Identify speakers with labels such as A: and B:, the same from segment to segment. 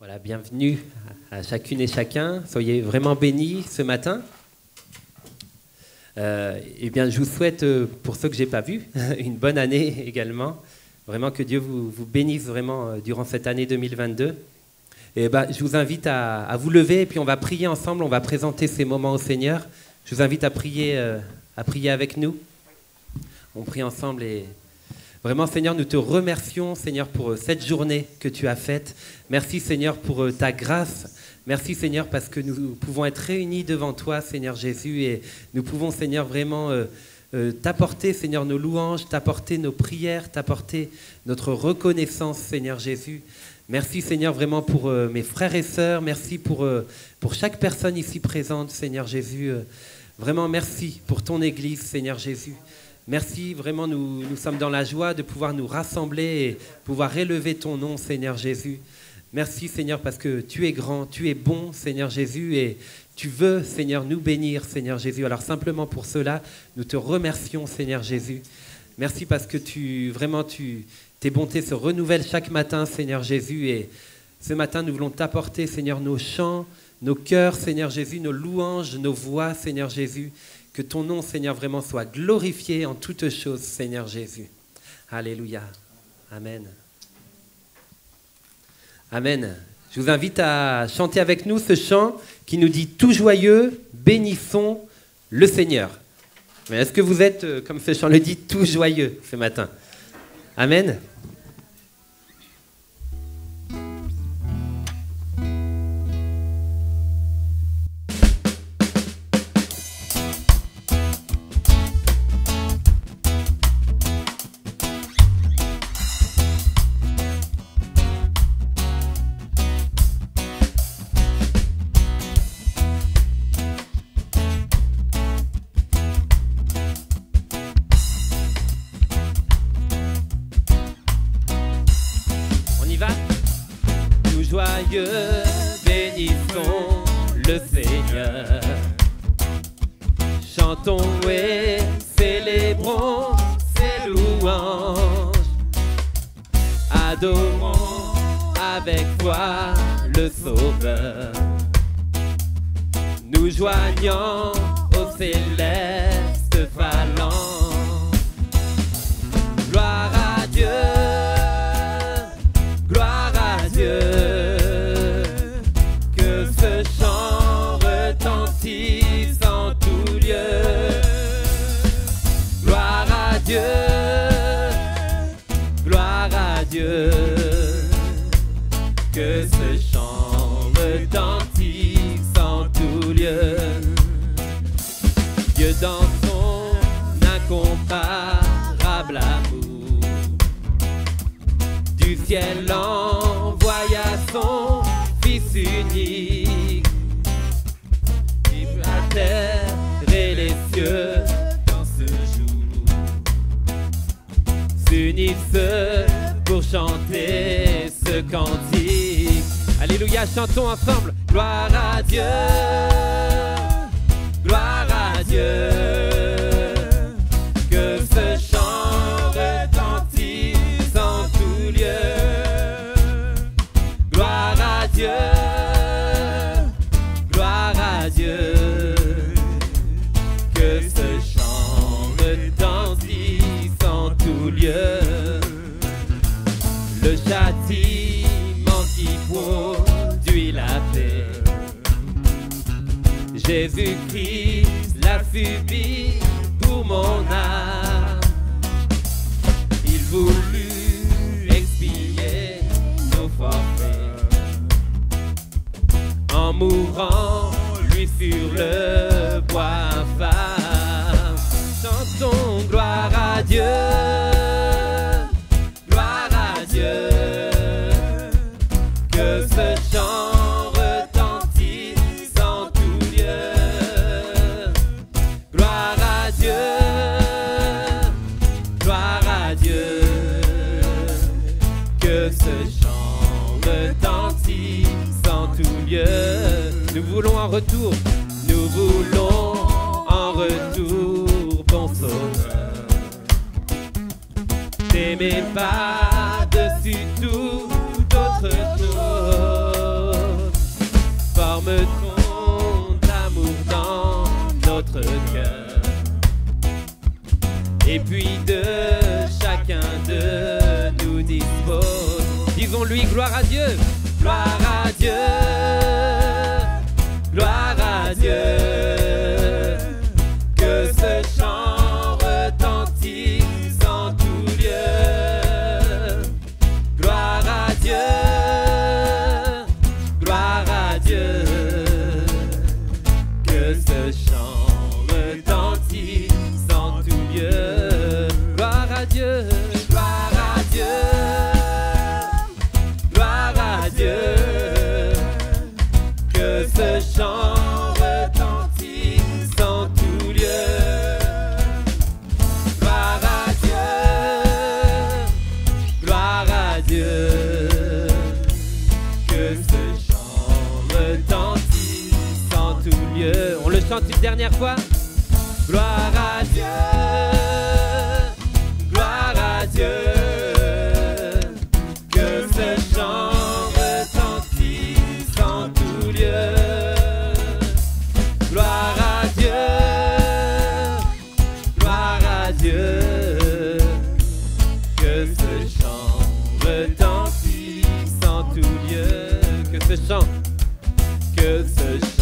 A: Voilà, bienvenue à chacune et chacun. Soyez vraiment bénis ce matin. Eh bien, je vous souhaite, pour ceux que je n'ai pas vus, une bonne année également. Vraiment que Dieu vous bénisse vraiment durant cette année 2022. Et ben, je vous invite à vous lever et puis on va prier ensemble, on va présenter ces moments au Seigneur. Je vous invite à prier avec nous. On prie ensemble et vraiment, Seigneur, nous te remercions, Seigneur, pour cette journée que tu as faite. Merci, Seigneur, pour ta grâce. Merci, Seigneur, parce que nous pouvons être réunis devant toi, Seigneur Jésus, et nous pouvons, Seigneur, vraiment t'apporter, Seigneur, nos louanges, t'apporter nos prières, t'apporter notre reconnaissance, Seigneur Jésus. Merci, Seigneur, vraiment pour mes frères et sœurs. Merci pour chaque personne ici présente, Seigneur Jésus. Vraiment, merci pour ton Église, Seigneur Jésus. Merci, vraiment, nous sommes dans la joie de pouvoir nous rassembler et pouvoir élever ton nom, Seigneur Jésus. Merci, Seigneur, parce que tu es grand, tu es bon, Seigneur Jésus, et tu veux, Seigneur, nous bénir, Seigneur Jésus. Alors, simplement pour cela, nous te remercions, Seigneur Jésus. Merci parce que tes bontés se renouvellent chaque matin, Seigneur Jésus, et ce matin, nous voulons t'apporter, Seigneur, nos chants, nos cœurs, Seigneur Jésus, nos louanges, nos voix, Seigneur Jésus. Que ton nom, Seigneur, vraiment soit glorifié en toutes choses, Seigneur Jésus. Alléluia. Amen. Amen. Je vous invite à chanter avec nous ce chant qui nous dit « Tout joyeux, bénissons le Seigneur ». Mais est-ce que vous êtes, comme ce chant le dit, tout joyeux ce matin? Amen. Bénissons le Seigneur. Chantons et célébrons ses louanges. Adorons avec foi le Sauveur. Nous joignons au céleste phalange. Gloire à Dieu. Gloire à Dieu. Que ce chant retentit en tout lieu. Dieu dans son incomparable amour, du ciel envoya son Fils unique, qui fut la terre et les cieux dans ce jour, s'unissent pour chanter ce cantique. Alléluia, chantons ensemble. Gloire à Dieu, gloire à Dieu. Que ce chant retentisse en tout lieu. Gloire à Dieu, gloire à Dieu. Que ce chant retentisse en tout lieu. Le châtiment qui produit la paix, Jésus-Christ l'a subi pour mon âme. Il voulut expier nos forfaits en mourant, lui sur le bois infâme. Chantons gloire à Dieu. Que ce chant retentisse en tout lieu. Gloire à Dieu, gloire à Dieu. Que ce chant retentisse en tout lieu. Nous voulons en retour, bon Sauveur. T'aimer par-dessus toute autre chose. et puis de chacun de nous dispose. Disons-lui gloire à Dieu, gloire à Dieu, gloire à Dieu. Que ce chant retentisse en tout lieu. Gloire à Dieu, gloire à Dieu. Que ce chant retentisse en tout lieu. Gloire à Dieu, gloire à Dieu, gloire à Dieu. Que ce chant retentisse en tout lieu. Gloire à Dieu, gloire à Dieu. Que ce chant retentisse en tout lieu. On le chante une dernière fois. Gloire à Dieu, gloire à Dieu. Que ce chant retentisse en tout lieu. Gloire à Dieu, gloire à Dieu. Que ce chant retentisse en tout lieu. Que ce chant retentisse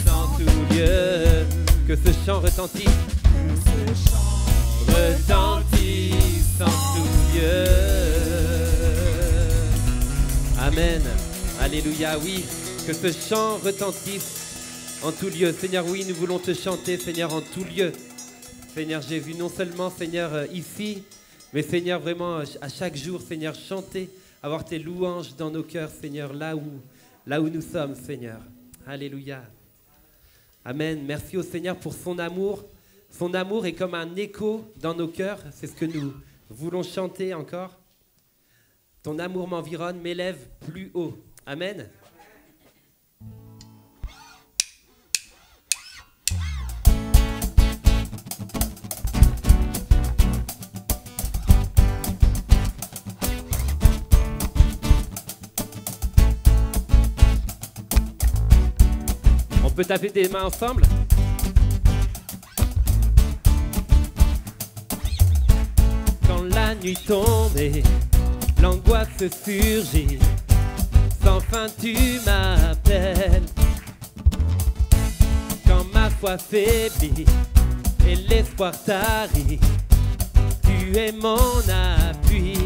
A: en tout lieu. Que ce chant retentisse, retentisse en tout lieu. Amen. Alléluia, oui. Que ce chant retentisse en tout lieu. Seigneur, oui, nous voulons te chanter, Seigneur, en tout lieu. Seigneur Jésus, non seulement, Seigneur, ici, mais Seigneur, vraiment, à chaque jour, Seigneur, chanter, avoir tes louanges dans nos cœurs, Seigneur, là où nous sommes, Seigneur. Alléluia. Amen. Merci au Seigneur pour son amour. Son amour est comme un écho dans nos cœurs. C'est ce que nous voulons chanter encore. Ton amour m'environne, m'élève plus haut. Amen. On peut taper des mains ensemble. Quand la nuit tombe et l'angoisse surgit, sans fin tu m'appelles. Quand ma foi faiblit et l'espoir tarit, tu es mon appui.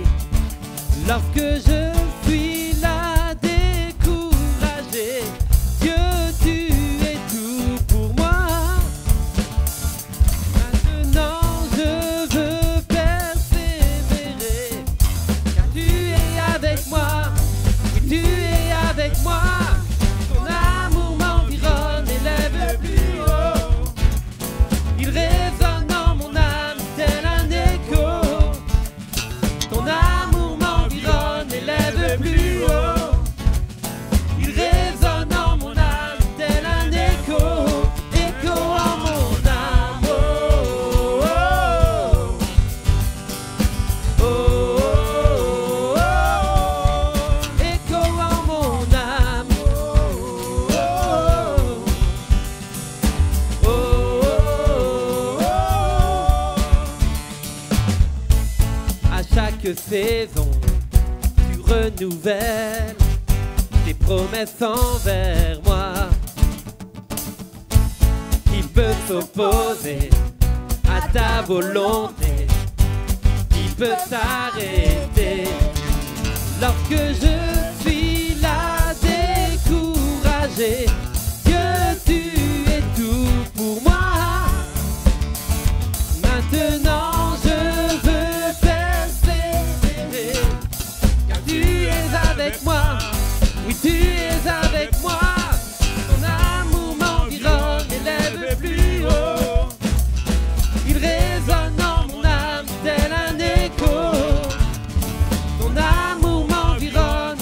A: Lorsque je suis là découragé, Dieu, tu es tout pour moi. Maintenant je veux persévérer, car tu es avec moi, oui, tu es avec moi. Ton amour m'environne, élève plus haut. Il résonne dans mon âme tel un écho. Ton amour m'environne, élève plus haut. Il résonne dans mon âme tel un écho, écho en mon âme. Oh, oh, oh, oh, oh, écho en mon âme. Oh, oh, oh, oh. À chaque saison, tu renouvelles tes promesses envers moi. Qui peut s'opposer à ta volonté? Qui peut s'arrêter lorsque je suis là découragé? Dieu, tu es tout pour moi. Maintenant je veux persévérer, car tu es avec moi. Oui, tu es avec moi. Ton amour m'environne, élève plus haut. Il résonne dans mon âme tel un écho. Ton amour m'environne,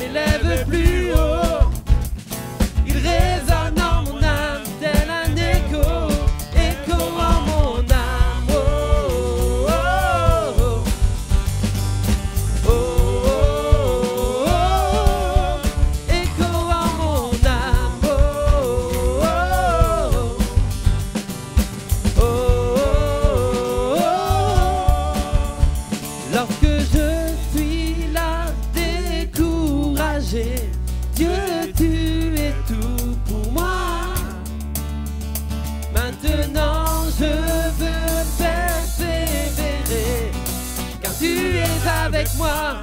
A: avec moi.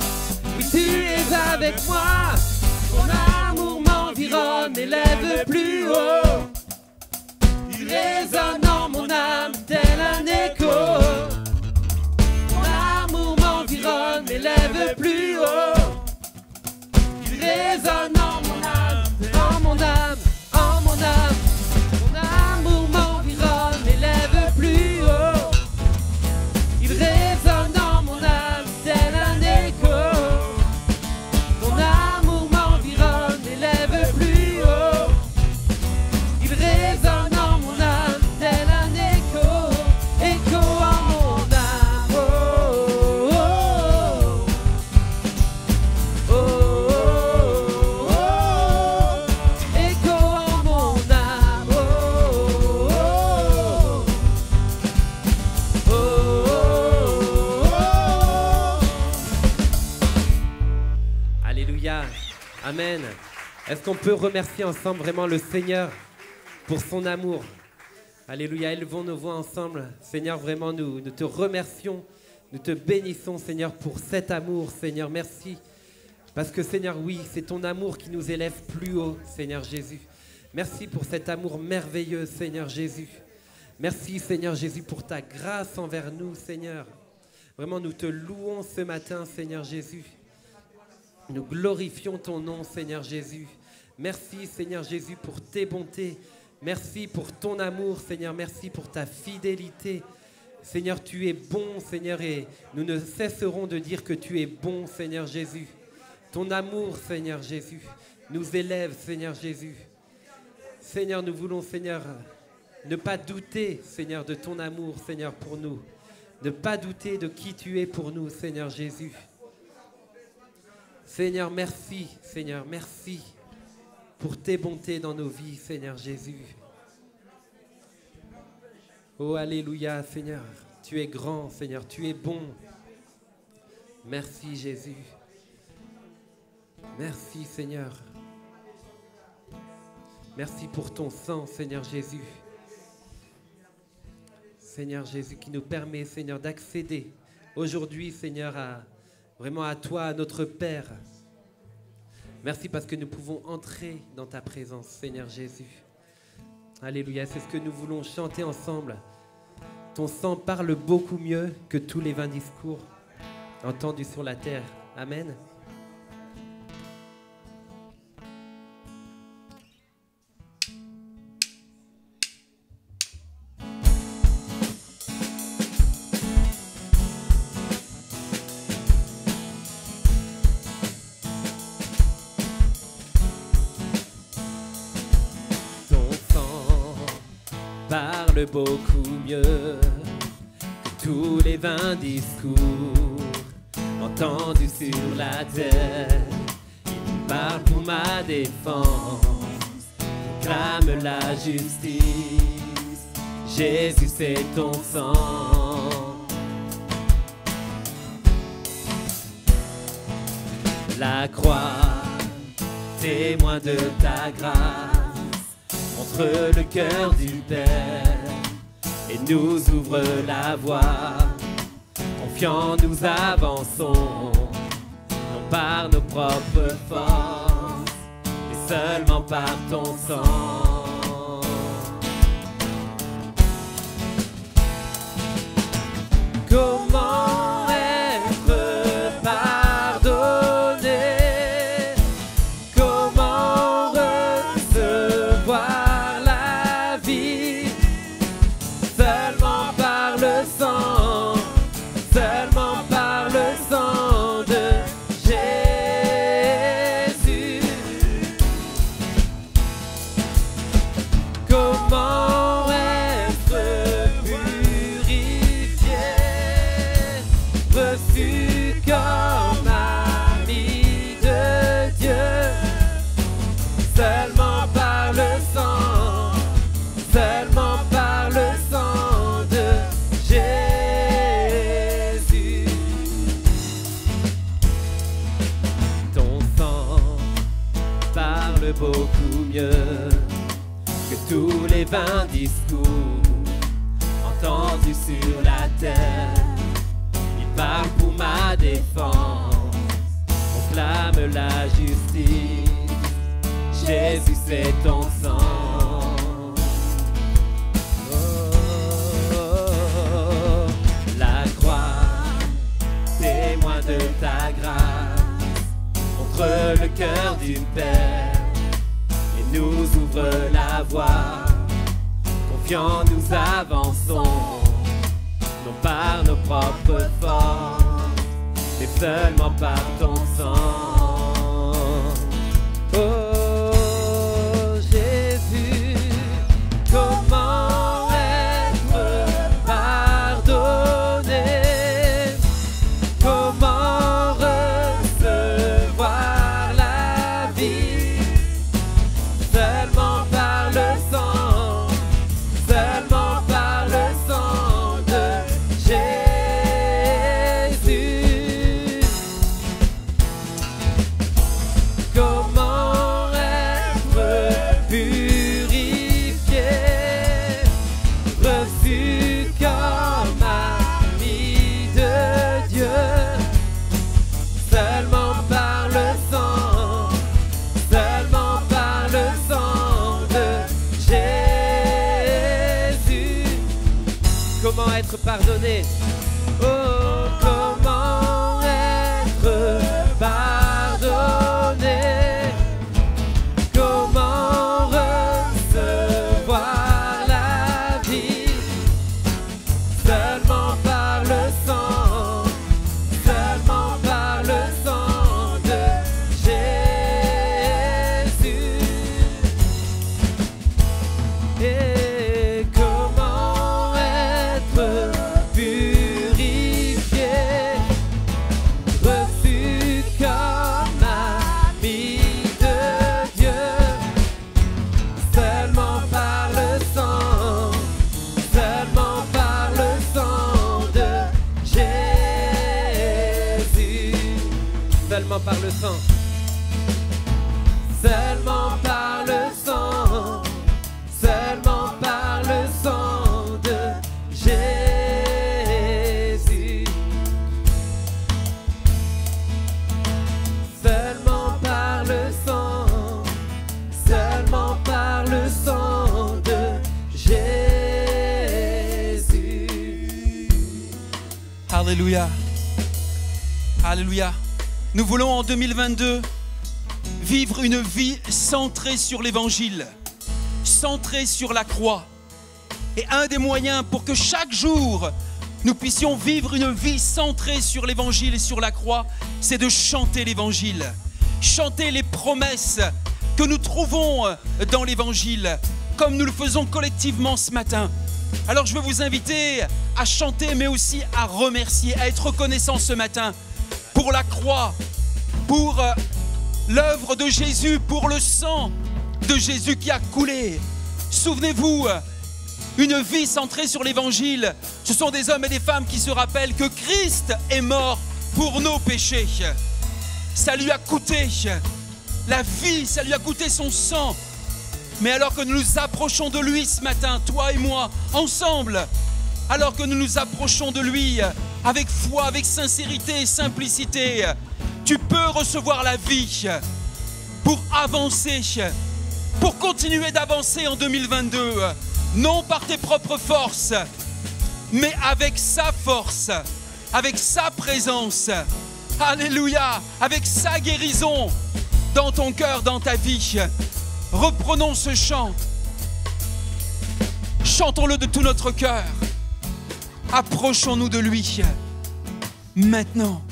A: Oui, tu es avec moi. Ton amour m'environne et lève plus haut. Il résonne en mon âme tel un écho. Ton amour m'environne et lève plus haut. Il résonne en mon âme, en mon âme, en mon âme. Ton amour m'environne et lève plus haut. Il résonne en mon âme tel un écho. Ton amour m'environne et lève plus haut. Il résonne en mon âme tel un écho. Écho en mon âme. Oh, oh, oh. Oh, oh, oh. Écho en mon âme. Oh, oh, oh. Oh, oh, oh. Alléluia. Amen. Est-ce qu'on peut remercier ensemble vraiment le Seigneur pour son amour? Alléluia. Élevons nos voix ensemble. Seigneur, vraiment, nous te remercions. Nous te bénissons, Seigneur, pour cet amour. Seigneur, merci. Parce que, Seigneur, oui, c'est ton amour qui nous élève plus haut, Seigneur Jésus. Merci pour cet amour merveilleux, Seigneur Jésus. Merci, Seigneur Jésus, pour ta grâce envers nous, Seigneur. Vraiment, nous te louons ce matin, Seigneur Jésus. Nous glorifions ton nom, Seigneur Jésus. Merci, Seigneur Jésus, pour tes bontés. Merci pour ton amour, Seigneur. Merci pour ta fidélité. Seigneur, tu es bon, Seigneur, et nous ne cesserons de dire que tu es bon, Seigneur Jésus. Ton amour, Seigneur Jésus, nous élève, Seigneur Jésus. Seigneur, nous voulons, Seigneur, ne pas douter, Seigneur, de ton amour, Seigneur, pour nous. Ne pas douter de qui tu es pour nous, Seigneur Jésus. Seigneur, merci, Seigneur, merci pour tes bontés dans nos vies, Seigneur Jésus. Oh, alléluia, Seigneur. Tu es grand, Seigneur, tu es bon. Merci, Jésus. Merci, Seigneur. Merci pour ton sang, Seigneur Jésus. Seigneur Jésus, qui nous permet, Seigneur, d'accéder aujourd'hui, Seigneur, vraiment à toi, à notre Père. Merci parce que nous pouvons entrer dans ta présence, Seigneur Jésus. Alléluia, c'est ce que nous voulons chanter ensemble. Ton sang parle beaucoup mieux que tous les vains discours entendus sur la terre. Amen. Parle beaucoup mieux que tous les vains discours entendus sur la terre. Il parle pour ma défense, proclame la justice. Jésus, c'est ton sang. La croix, témoin de ta grâce, montre le cœur du Père et nous ouvre la voie. Confiants, nous avançons, non par nos propres forces, mais seulement par ton sang. Comment être pardonné? Comment recevoir la vie? Seulement par le sang, seulement par le sang de Jésus. Comment être purifié, reçu comme ami de Dieu? Seulement par le sang, seulement par le sang de Jésus. Ton sang parle beaucoup mieux que tous les vains discours entendus sur la terre. Il parle pour ma défense, la justice. Jésus, c'est ton sang. Oh, la croix, témoin de ta grâce, entre le cœur du Père et nous ouvre la voie. Confiants, nous avançons, non par nos propres forces, mais seulement par ton sang. Oh Jésus, comment être pardonné? Comment recevoir la vie? Seulement par le sang, seulement par le sang de Jésus. Comment être purifié, reçu comme ami de Dieu, seulement par le sang, seulement par le sang de Jésus. Comment être pardonné? Oh, comment être pardonné? Comment recevoir la vie? Seulement par le sang, seulement par le sang de Jésus. Et comment être purifié, reçu comme ami de Dieu, seulement par le sang, seulement par le sang de Jésus. Seulement par le sang, seulement par le sang, seulement par le sang de Jésus. Seulement par le sang, seulement par le sang de Jésus.
B: Alléluia. Alléluia. Nous voulons en 2022 vivre une vie centrée sur l'Évangile, centrée sur la croix. Et un des moyens pour que chaque jour nous puissions vivre une vie centrée sur l'Évangile et sur la croix, c'est de chanter l'Évangile, chanter les promesses que nous trouvons dans l'Évangile, comme nous le faisons collectivement ce matin. Alors je veux vous inviter à chanter, mais aussi à remercier, à être reconnaissant ce matin pour la croix, pour l'œuvre de Jésus, pour le sang de Jésus qui a coulé. Souvenez-vous, une vie centrée sur l'Évangile, ce sont des hommes et des femmes qui se rappellent que Christ est mort pour nos péchés. Ça lui a coûté la vie, ça lui a coûté son sang. Mais alors que nous nous approchons de lui ce matin, toi et moi, ensemble, alors que nous nous approchons de lui avec foi, avec sincérité et simplicité, tu peux recevoir la vie pour avancer, pour continuer d'avancer en 2022, non par tes propres forces, mais avec sa force, avec sa présence, alléluia, avec sa guérison dans ton cœur, dans ta vie. Reprenons ce chant, chantons-le de tout notre cœur, approchons-nous de lui maintenant.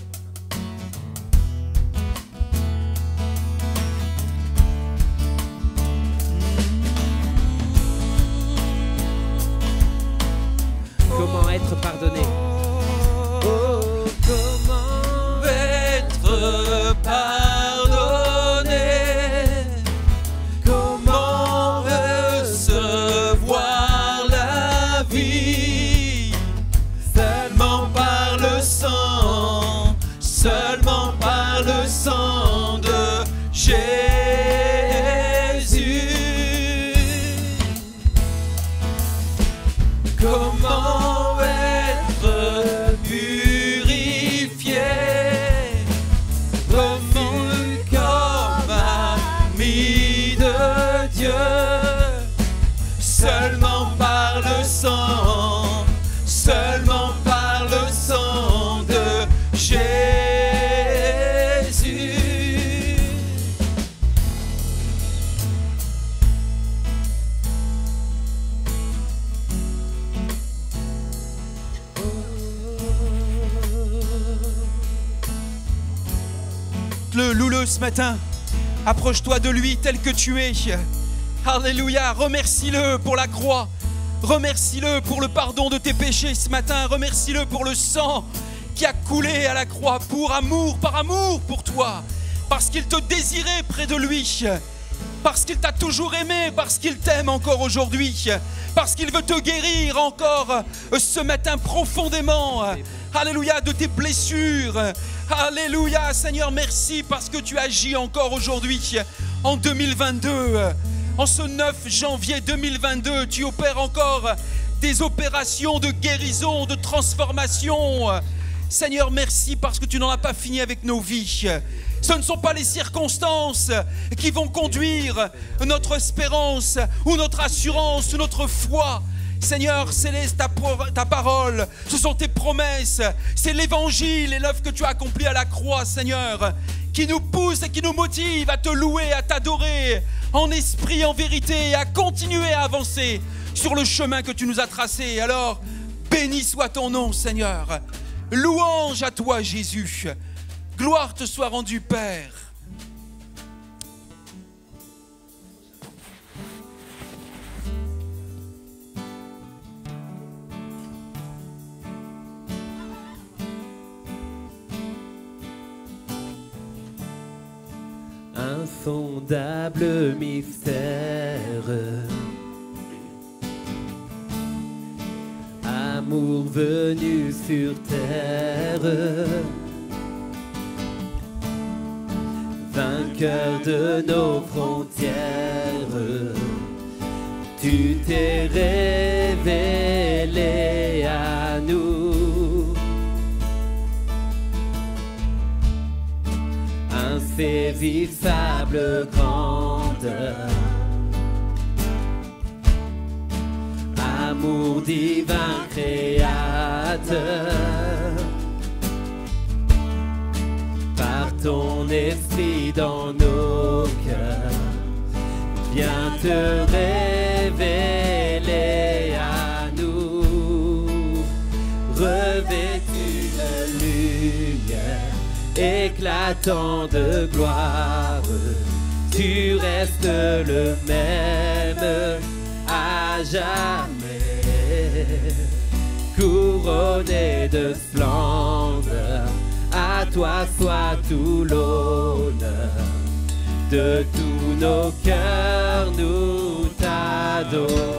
A: Comment être pardonné? Oh, comment être pardonné? Comment recevoir la vie? Seulement par le sang, seulement par le sang de Jésus. Comment être purifié, reçu
B: Remercie-le ce matin. Approche-toi de lui tel que tu es. Alléluia. Remercie-le pour la croix. Remercie-le pour le pardon de tes péchés ce matin. Remercie-le pour le sang qui a coulé à la croix pour amour, par amour pour toi. Parce qu'il te désirait près de lui. Parce qu'il t'a toujours aimé, parce qu'il t'aime encore aujourd'hui, parce qu'il veut te guérir encore ce matin profondément. Alléluia, de tes blessures. Alléluia, Seigneur, merci parce que tu agis encore aujourd'hui en 2022. En ce 9 janvier 2022, tu opères encore des opérations de guérison, de transformation. Seigneur, merci parce que tu n'en as pas fini avec nos vies. Ce ne sont pas les circonstances qui vont conduire notre espérance ou notre assurance ou notre foi. Seigneur, c'est ta parole, ce sont tes promesses, c'est l'évangile et l'œuvre que tu as accomplie à la croix, Seigneur, qui nous pousse et qui nous motive à te louer, à t'adorer en esprit, en vérité, et à continuer à avancer sur le chemin que tu nous as tracé. Alors, béni soit ton nom, Seigneur. Louange à toi, Jésus. Gloire te soit rendue, Père.
A: Insondable mystère, amour venu sur terre, vainqueur de nos frontières, tu t'es révélé à nous. Insaisissable grandeur, amour divin créateur, par ton esprit dans nos cœurs, viens te révéler à nous, revêtu de lumière, éclatant de gloire, tu restes le même à jamais, couronné de splendeur, à toi soit tout l'honneur, de tous nos cœurs nous t'adorons.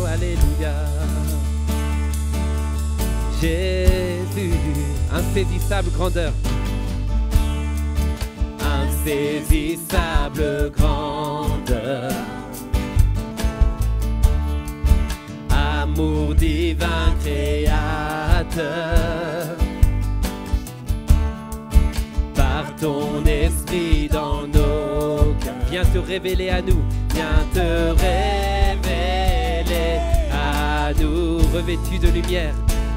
A: Alléluia. Jésus, insaisissable grandeur, insaisissable grandeur, amour divin créateur, par ton esprit dans nos cœurs, viens te révéler à nous, viens te révéler à nous, revêtu de lumière,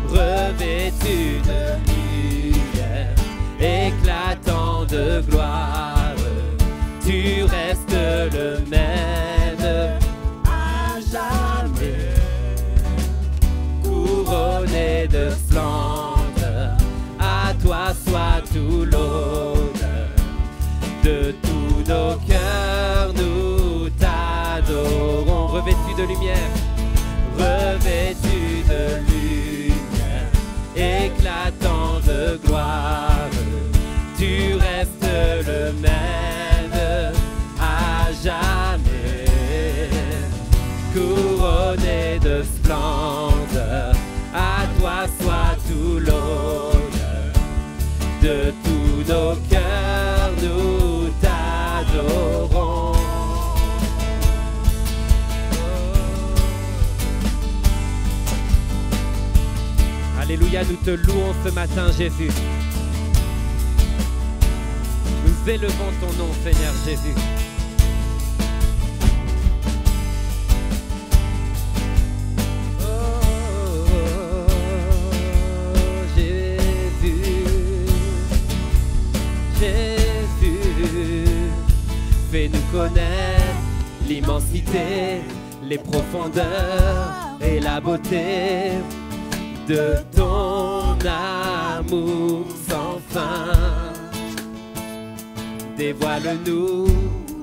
A: revêtu de lumière, éclatant de gloire, tu restes le même à jamais, couronné de splendeur, à toi soit tout l'honneur, de tous nos cœurs nous t'adorons, revêtu de lumière, revêtu de lumière, éclatant de gloire, tu restes le même à jamais, couronné de splendeur, à toi soit tout l'honneur, de tous nos cœurs nous t'adorons. Alléluia, nous te louons ce matin, Jésus. Nous élevons ton nom, Seigneur Jésus. Oh, Jésus, Jésus, fais-nous connaître l'immensité, les profondeurs et la beauté de ton amour sans fin. Dévoile-nous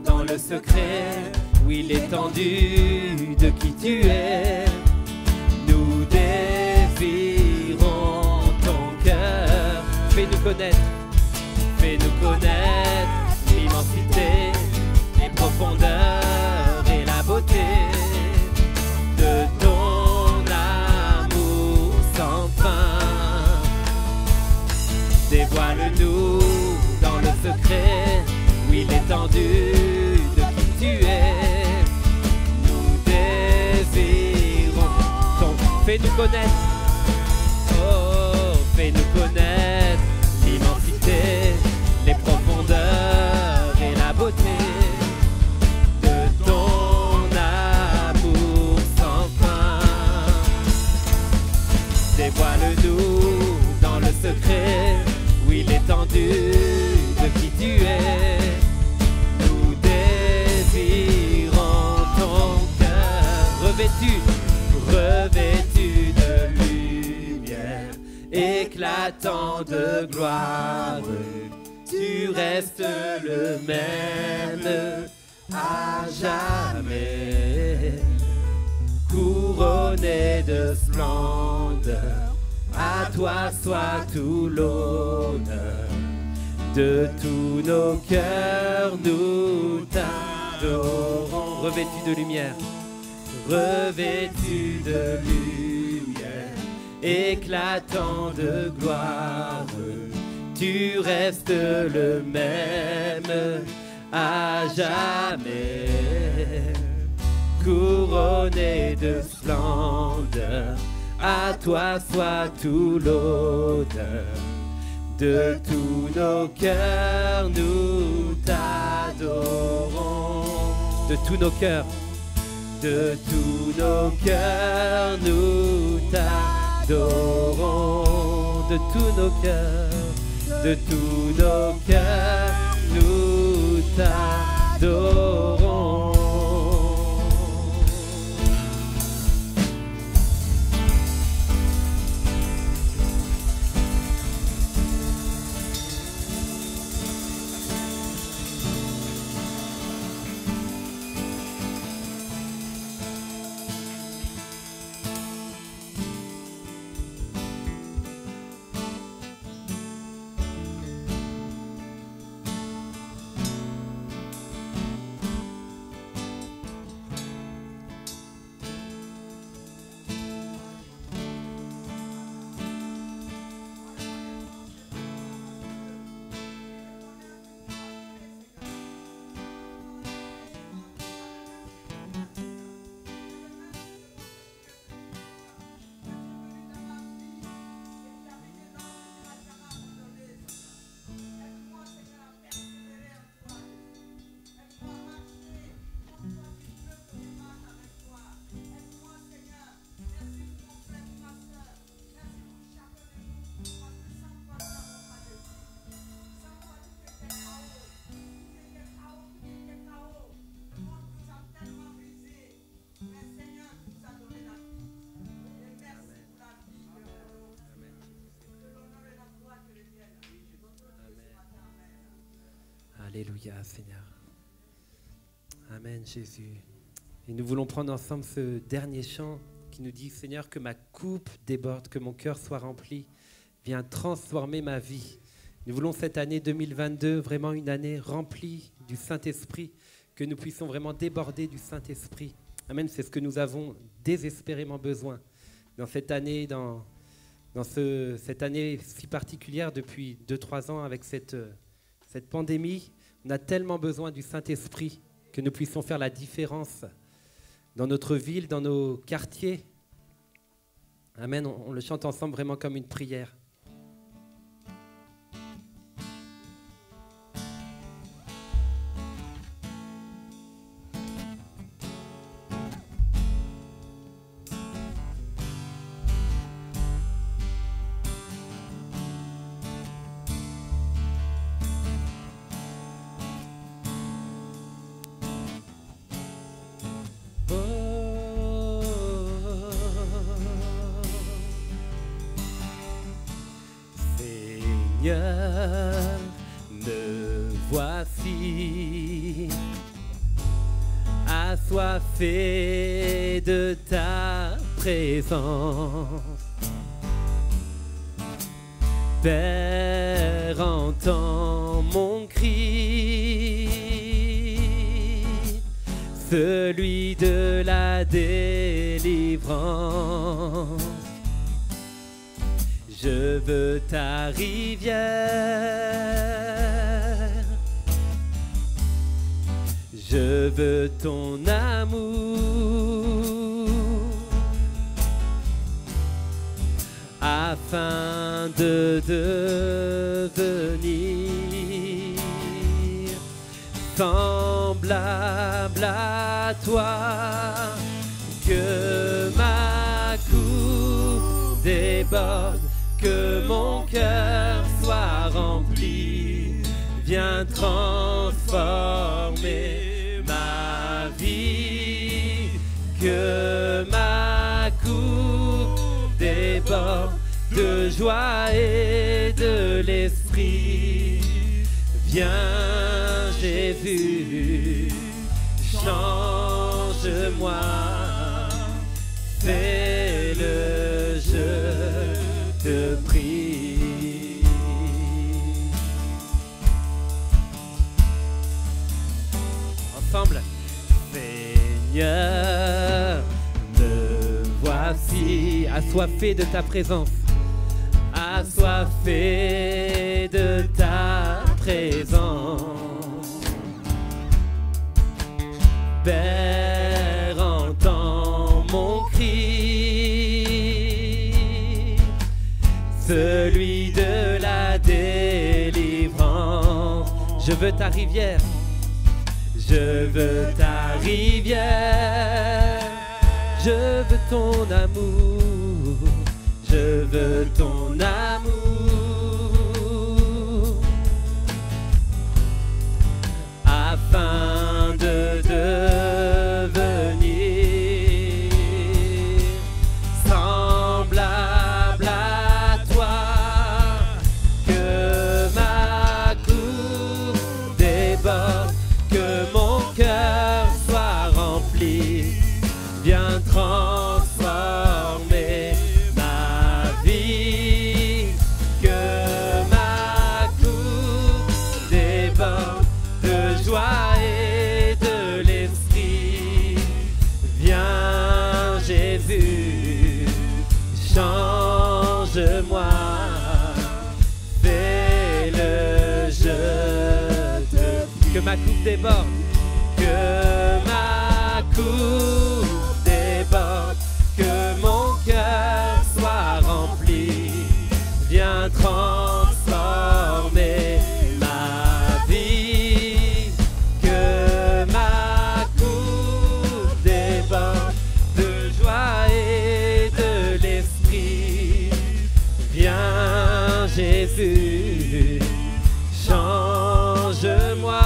A: dans le secret, oui, l'étendue de qui tu es. Nous désirons ton cœur. Fais-nous connaître l'immensité, les profondeurs et la beauté de ton amour sans fin. Dévoile-nous dans le secret, oui, l'étendue de qui tu es. Nous désirons ton... Fais-nous connaître, oh, fais-nous connaître l'immensité, les profondeurs et la beauté de ton amour sans fin. Dévoile-nous dans le secret, oui, l'étendue de qui tu es. Nous désirons ton cœur revêtu de lumière, éclatant de gloire. Tu restes le même à jamais, couronné de splendeur. À toi soit tout l'honneur. De tous nos cœurs nous t'adorons. Revêtu de lumière, revêtu de lumière, éclatant de gloire. Tu restes le même à jamais, couronné de splendeur. À toi soit tout l'honneur. De tous nos cœurs nous t'adorons. De tous nos cœurs, de tous nos cœurs nous t'adorons. De tous nos cœurs, de tous nos cœurs nous t'adorons. Alléluia, Seigneur. Amen, Jésus. Et nous voulons prendre ensemble ce dernier chant qui nous dit, Seigneur, que ma coupe déborde, que mon cœur soit rempli, viens transformer ma vie. Nous voulons cette année 2022, vraiment une année remplie du Saint-Esprit, que nous puissions vraiment déborder du Saint-Esprit. Amen, c'est ce que nous avons désespérément besoin dans cette année, cette année si particulière depuis 2-3 ans avec cette pandémie. On a tellement besoin du Saint-Esprit que nous puissions faire la différence dans notre ville, dans nos quartiers. Amen, on le chante ensemble vraiment comme une prière. Seigneur, me voici, assoiffé de ta présence. Père, entends mon cri, celui de la délivrance. Je veux ta rivière, je veux ton amour, afin de devenir semblable à toi, que ma coupe déborde, que mon cœur soit rempli, viens transformer ma vie, que ma coupe déborde de joie et de l'esprit. Viens Jésus, change-moi, fais-le, je te prie. Ensemble. Seigneur, me voici, assoiffé de ta présence, assoiffé de ta présence. Père, entends mon cri, celui de la délivrance. Je veux ta rivière, je veux ta rivière, je veux ton amour, je veux ton amour, afin de devenir semblable à toi, que ma coupe déborde, que mon cœur soit rempli, viens transformer ma vie, que ma coupe déborde de joie et de l'esprit. Viens Jésus, change-moi, fais-le, je te prie. Que ma coupe déborde, que ma coupe déborde, que mon cœur soit rempli, viens transformer ma vie, que ma coupe déborde de joie et de l'esprit. Viens Jésus, change-moi,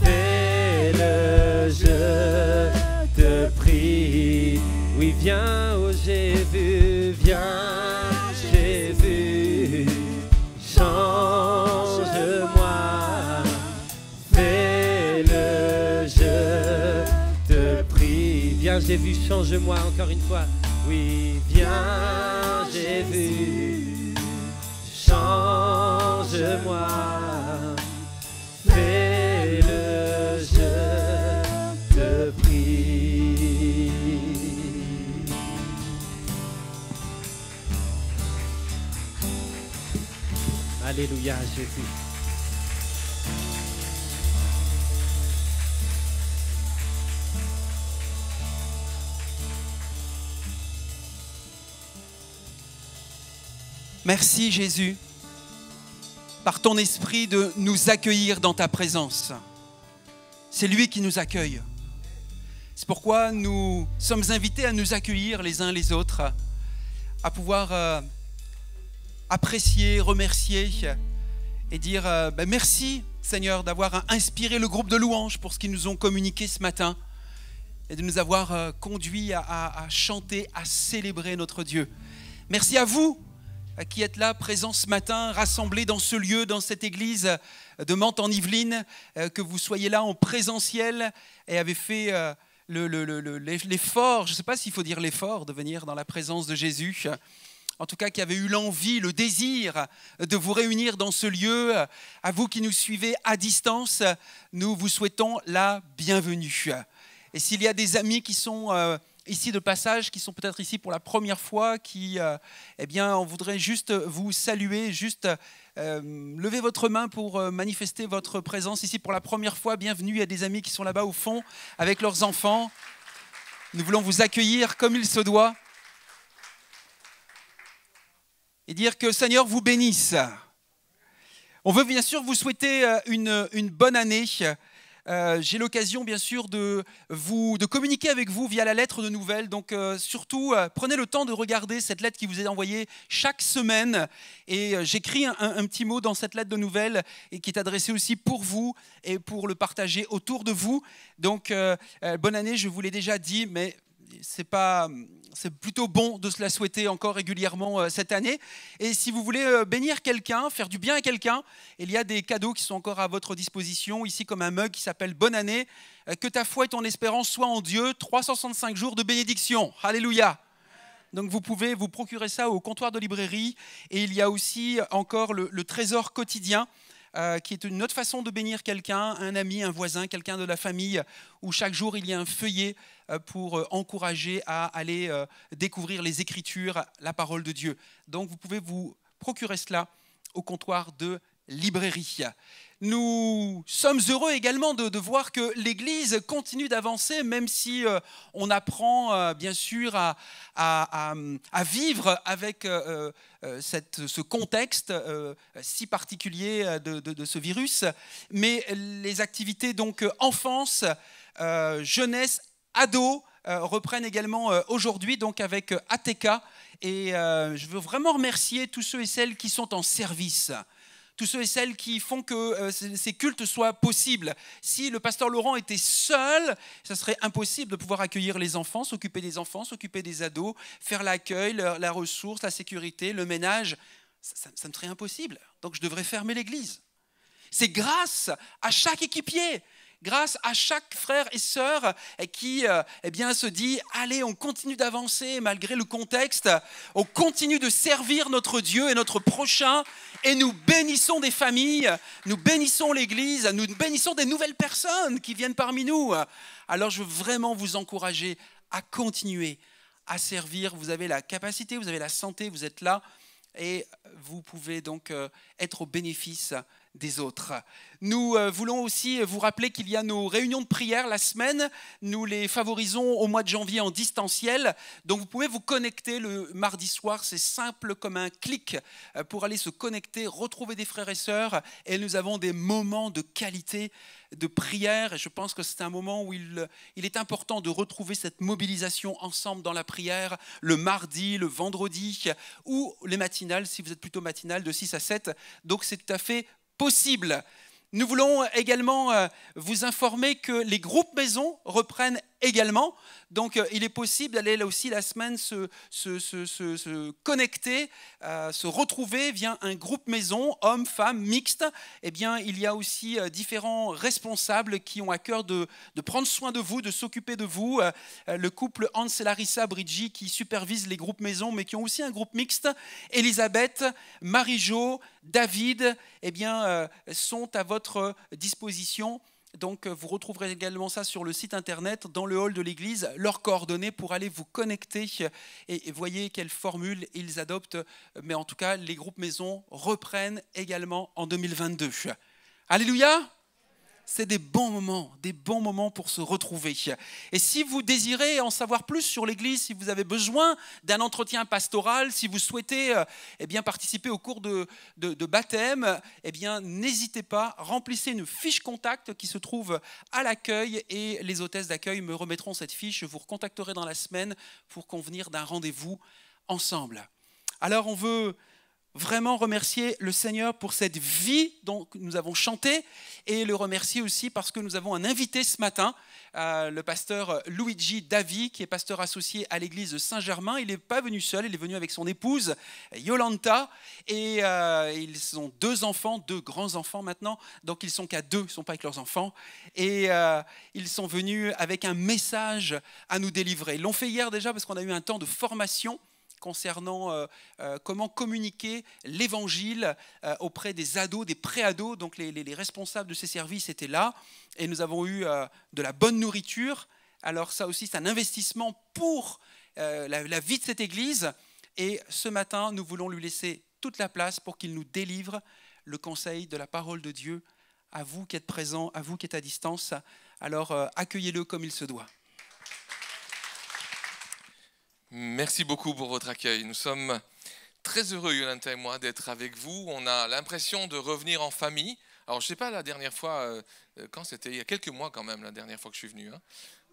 A: fais-le, je te prie. Oui, viens, oh Jésus, viens Jésus, change-moi, fais-le, je te prie. Viens Jésus, change-moi encore une fois. Oui, viens Jésus, change-moi, fais-le, je te prie. Alléluia, Jésus.
B: Merci Jésus, par ton esprit de nous accueillir dans ta présence. C'est lui qui nous accueille. C'est pourquoi nous sommes invités à nous accueillir les uns les autres, à pouvoir apprécier, remercier et dire merci Seigneur d'avoir inspiré le groupe de louanges pour ce qu'ils nous ont communiqué ce matin et de nous avoir conduits à chanter, à célébrer notre Dieu. Merci à vous qui êtes là, présents ce matin, rassemblés dans ce lieu, dans cette église de Mantes-en-Yvelines, que vous soyez là en présentiel et avez fait l'effort, je ne sais pas s'il faut dire l'effort, de venir dans la présence de Jésus. En tout cas, qui avez eu l'envie, le désir de vous réunir dans ce lieu. À vous qui nous suivez à distance, nous vous souhaitons la bienvenue. Et s'il y a des amis qui sont ici de passage, qui sont peut-être ici pour la première fois, eh bien, on voudrait juste vous saluer, juste lever votre main pour manifester votre présence ici pour la première fois. Bienvenue, il y a des amis qui sont là-bas au fond avec leurs enfants. Nous voulons vous accueillir comme il se doit et dire que le Seigneur vous bénisse. On veut bien sûr vous souhaiter une bonne année. J'ai l'occasion bien sûr de communiquer avec vous via la lettre de nouvelles, donc surtout prenez le temps de regarder cette lettre qui vous est envoyée chaque semaine, et j'écris un petit mot dans cette lettre de nouvelles et qui est adressée aussi pour vous et pour le partager autour de vous. Donc bonne année, je vous l'ai déjà dit, mais c'est plutôt bon de se la souhaiter encore régulièrement cette année. Et si vous voulez bénir quelqu'un, faire du bien à quelqu'un, il y a des cadeaux qui sont encore à votre disposition, ici comme un mug qui s'appelle Bonne année. Que ta foi et ton espérance soient en Dieu, 365 jours de bénédiction. Alléluia. Donc vous pouvez vous procurer ça au comptoir de librairie. Et il y a aussi encore le trésor quotidien, qui est une autre façon de bénir quelqu'un, un ami, un voisin, quelqu'un de la famille, où chaque jour il y a un feuillet pour encourager à aller découvrir les Écritures, la parole de Dieu. Donc vous pouvez vous procurer cela au comptoir de librairie. Nous sommes heureux également de voir que l'Église continue d'avancer, même si on apprend bien sûr à vivre avec ce contexte si particulier de ce virus. Mais les activités donc enfance, jeunesse, ados reprennent également aujourd'hui donc avec ATK. Et je veux vraiment remercier tous ceux et celles qui sont en service. Tous ceux et celles qui font que ces cultes soient possibles. Si le pasteur Laurent était seul, ça serait impossible de pouvoir accueillir les enfants, s'occuper des enfants, s'occuper des ados, faire l'accueil, la ressource, la sécurité, le ménage. Ça me serait impossible. Donc je devrais fermer l'église. C'est grâce à chaque équipier, grâce à chaque frère et sœur qui se dit « Allez, on continue d'avancer malgré le contexte, on continue de servir notre Dieu et notre prochain et nous bénissons des familles, nous bénissons l'Église, nous bénissons des nouvelles personnes qui viennent parmi nous. » Alors je veux vraiment vous encourager à continuer à servir. Vous avez la capacité, vous avez la santé, vous êtes là et vous pouvez donc être au bénéfice des autres. Nous voulons aussi vous rappeler qu'il y a nos réunions de prière la semaine. Nous les favorisons au mois de janvier en distanciel. Donc vous pouvez vous connecter le mardi soir. C'est simple comme un clic pour aller se connecter, retrouver des frères et sœurs. Et nous avons des moments de qualité de prière. Et je pense que c'est un moment où il est important de retrouver cette mobilisation ensemble dans la prière, le mardi, le vendredi ou les matinales, si vous êtes plutôt matinal, de 6 à 7. Donc c'est tout à fait possible. Nous voulons également vous informer que les groupes maisons reprennent également. Donc il est possible d'aller là aussi la semaine se connecter, se retrouver via un groupe maison, hommes, femmes, mixte. Eh bien, il y a aussi différents responsables qui ont à cœur de prendre soin de vous, de s'occuper de vous. Le couple Hans et Larissa Bridgi qui supervise les groupes maison, mais qui ont aussi un groupe mixte. Elisabeth, Marie-Jo, David, eh bien, sont à votre disposition. Donc vous retrouverez également ça sur le site internet, dans le hall de l'église, leurs coordonnées pour aller vous connecter et voyez quelle formule ils adoptent. Mais en tout cas, les groupes maisons reprennent également en 2022. Alléluia! C'est des bons moments pour se retrouver. Et si vous désirez en savoir plus sur l'Église, si vous avez besoin d'un entretien pastoral, si vous souhaitez participer au cours de baptême, n'hésitez pas, remplissez une fiche contact qui se trouve à l'accueil et les hôtesses d'accueil me remettront cette fiche. Je vous recontacterai dans la semaine pour convenir d'un rendez-vous ensemble. Alors on veut vraiment remercier le Seigneur pour cette vie dont nous avons chanté et le remercier aussi parce que nous avons un invité ce matin, le pasteur Luigi Davi, qui est pasteur associé à l'église de Saint-Germain. Il n'est pas venu seul, il est venu avec son épouse Yolanta et ils ont 2 enfants, 2 grands-enfants maintenant, donc ils ne sont qu'à 2, ils ne sont pas avec leurs enfants et ils sont venus avec un message à nous délivrer. Ils l'ont fait hier déjà parce qu'on a eu un temps de formation concernant comment communiquer l'évangile auprès des ados, des pré-ados. Donc les responsables de ces services étaient là et nous avons eu de la bonne nourriture. Alors ça aussi, c'est un investissement pour la vie de cette église. Et ce matin, nous voulons lui laisser toute la place pour qu'il nous délivre le conseil de la parole de Dieu à vous qui êtes présents, à vous qui êtes à distance. Alors accueillez-le comme il se doit.
C: Merci beaucoup pour votre accueil. Nous sommes très heureux, Yolanta et moi, d'être avec vous. On a l'impression de revenir en famille. Alors, je ne sais pas la dernière fois, quand c'était, il y a quelques mois quand même, la dernière fois que je suis venu. Hein.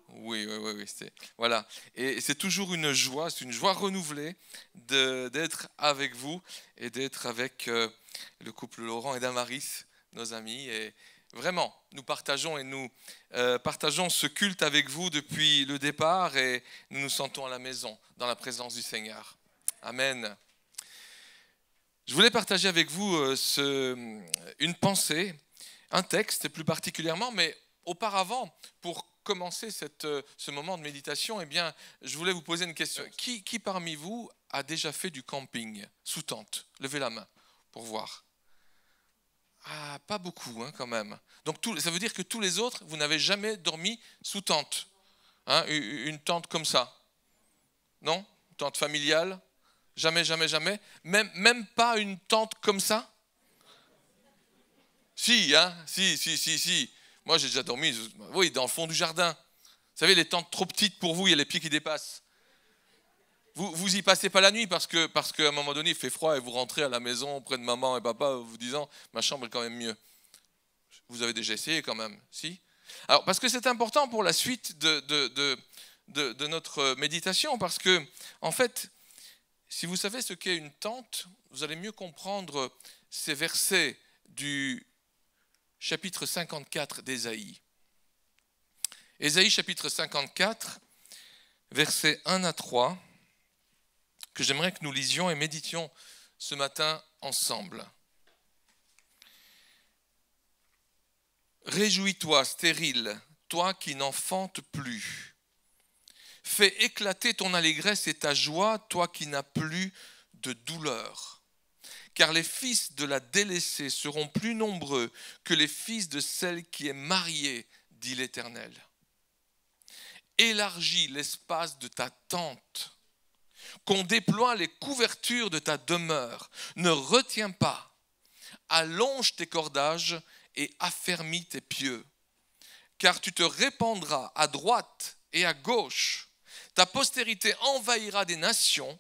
C: Oui, c'était, voilà. Et c'est toujours une joie, c'est une joie renouvelée d'être avec vous et d'être avec le couple Laurent et Damaris, nos amis. Et vraiment, nous partageons ce culte avec vous depuis le départ et nous nous sentons à la maison, dans la présence du Seigneur. Amen. Je voulais partager avec vous une pensée, un texte plus particulièrement, mais auparavant, pour commencer ce moment de méditation, eh bien, je voulais vous poser une question. Qui parmi vous a déjà fait du camping sous tente? Levez la main pour voir. Ah, pas beaucoup hein, quand même. Donc ça veut dire que tous les autres, vous n'avez jamais dormi sous tente. Hein, une tente comme ça. Non? Une tente familiale? Jamais, jamais, jamais. Même pas une tente comme ça? Si, hein? Si. Moi, j'ai déjà dormi, oui, dans le fond du jardin. Vous savez, les tentes trop petites pour vous, il y a les pieds qui dépassent. Vous y passez pas la nuit parce qu'à un moment donné, il fait froid et vous rentrez à la maison auprès de maman et papa vous disant « ma chambre est quand même mieux ». Vous avez déjà essayé quand même, si? Alors, parce que c'est important pour la suite de notre méditation, parce que, en fait, si vous savez ce qu'est une tente, vous allez mieux comprendre ces versets du chapitre 54 d'Ésaïe. Ésaïe chapitre 54, versets 1 à 3, que j'aimerais que nous lisions et méditions ce matin ensemble. Réjouis-toi, stérile, toi qui n'enfantes plus. Fais éclater ton allégresse et ta joie, toi qui n'as plus de douleur. Car les fils de la délaissée seront plus nombreux que les fils de celle qui est mariée, dit l'Éternel. Élargis l'espace de ta tente, qu'on déploie les couvertures de ta demeure. Ne retiens pas, allonge tes cordages et affermis tes pieux, car tu te répandras à droite et à gauche. Ta postérité envahira des nations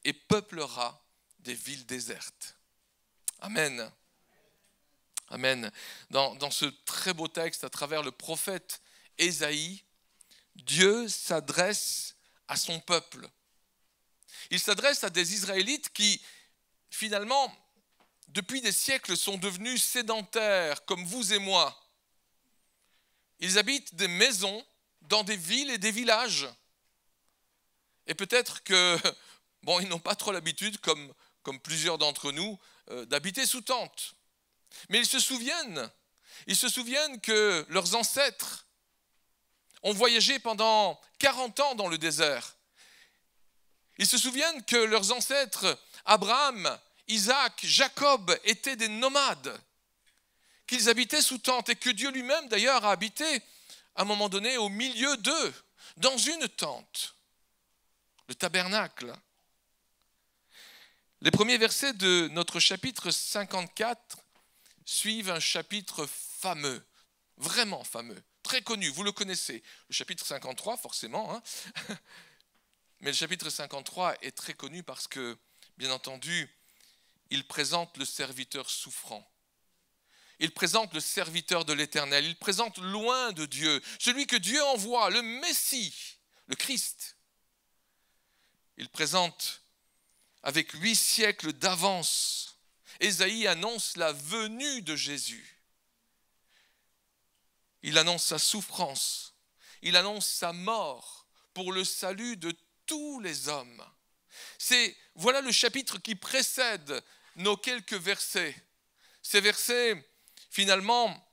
C: et peuplera des villes désertes. Amen. Amen. Dans ce très beau texte, à travers le prophète Ésaïe, Dieu s'adresse à son peuple. Il s'adresse à des Israélites qui, finalement, depuis des siècles, sont devenus sédentaires, comme vous et moi. Ils habitent des maisons dans des villes et des villages. Et peut-être que, ils n'ont pas trop l'habitude, comme plusieurs d'entre nous, d'habiter sous tente. Mais ils se souviennent que leurs ancêtres ont voyagé pendant 40 ans dans le désert. Ils se souviennent que leurs ancêtres, Abraham, Isaac, Jacob, étaient des nomades, qu'ils habitaient sous tente et que Dieu lui-même d'ailleurs a habité à un moment donné au milieu d'eux, dans une tente, le tabernacle. Les premiers versets de notre chapitre 54 suivent un chapitre fameux, vraiment fameux, très connu, vous le connaissez. Le chapitre 53 forcément, hein. Mais le chapitre 53 est très connu parce que, bien entendu, il présente le serviteur souffrant. Il présente le serviteur de l'Éternel. Il présente loin de Dieu, celui que Dieu envoie, le Messie, le Christ. Il présente avec 8 siècles d'avance, Ésaïe annonce la venue de Jésus. Il annonce sa souffrance, il annonce sa mort pour le salut de tous les hommes. Voilà le chapitre qui précède nos quelques versets. Ces versets, finalement,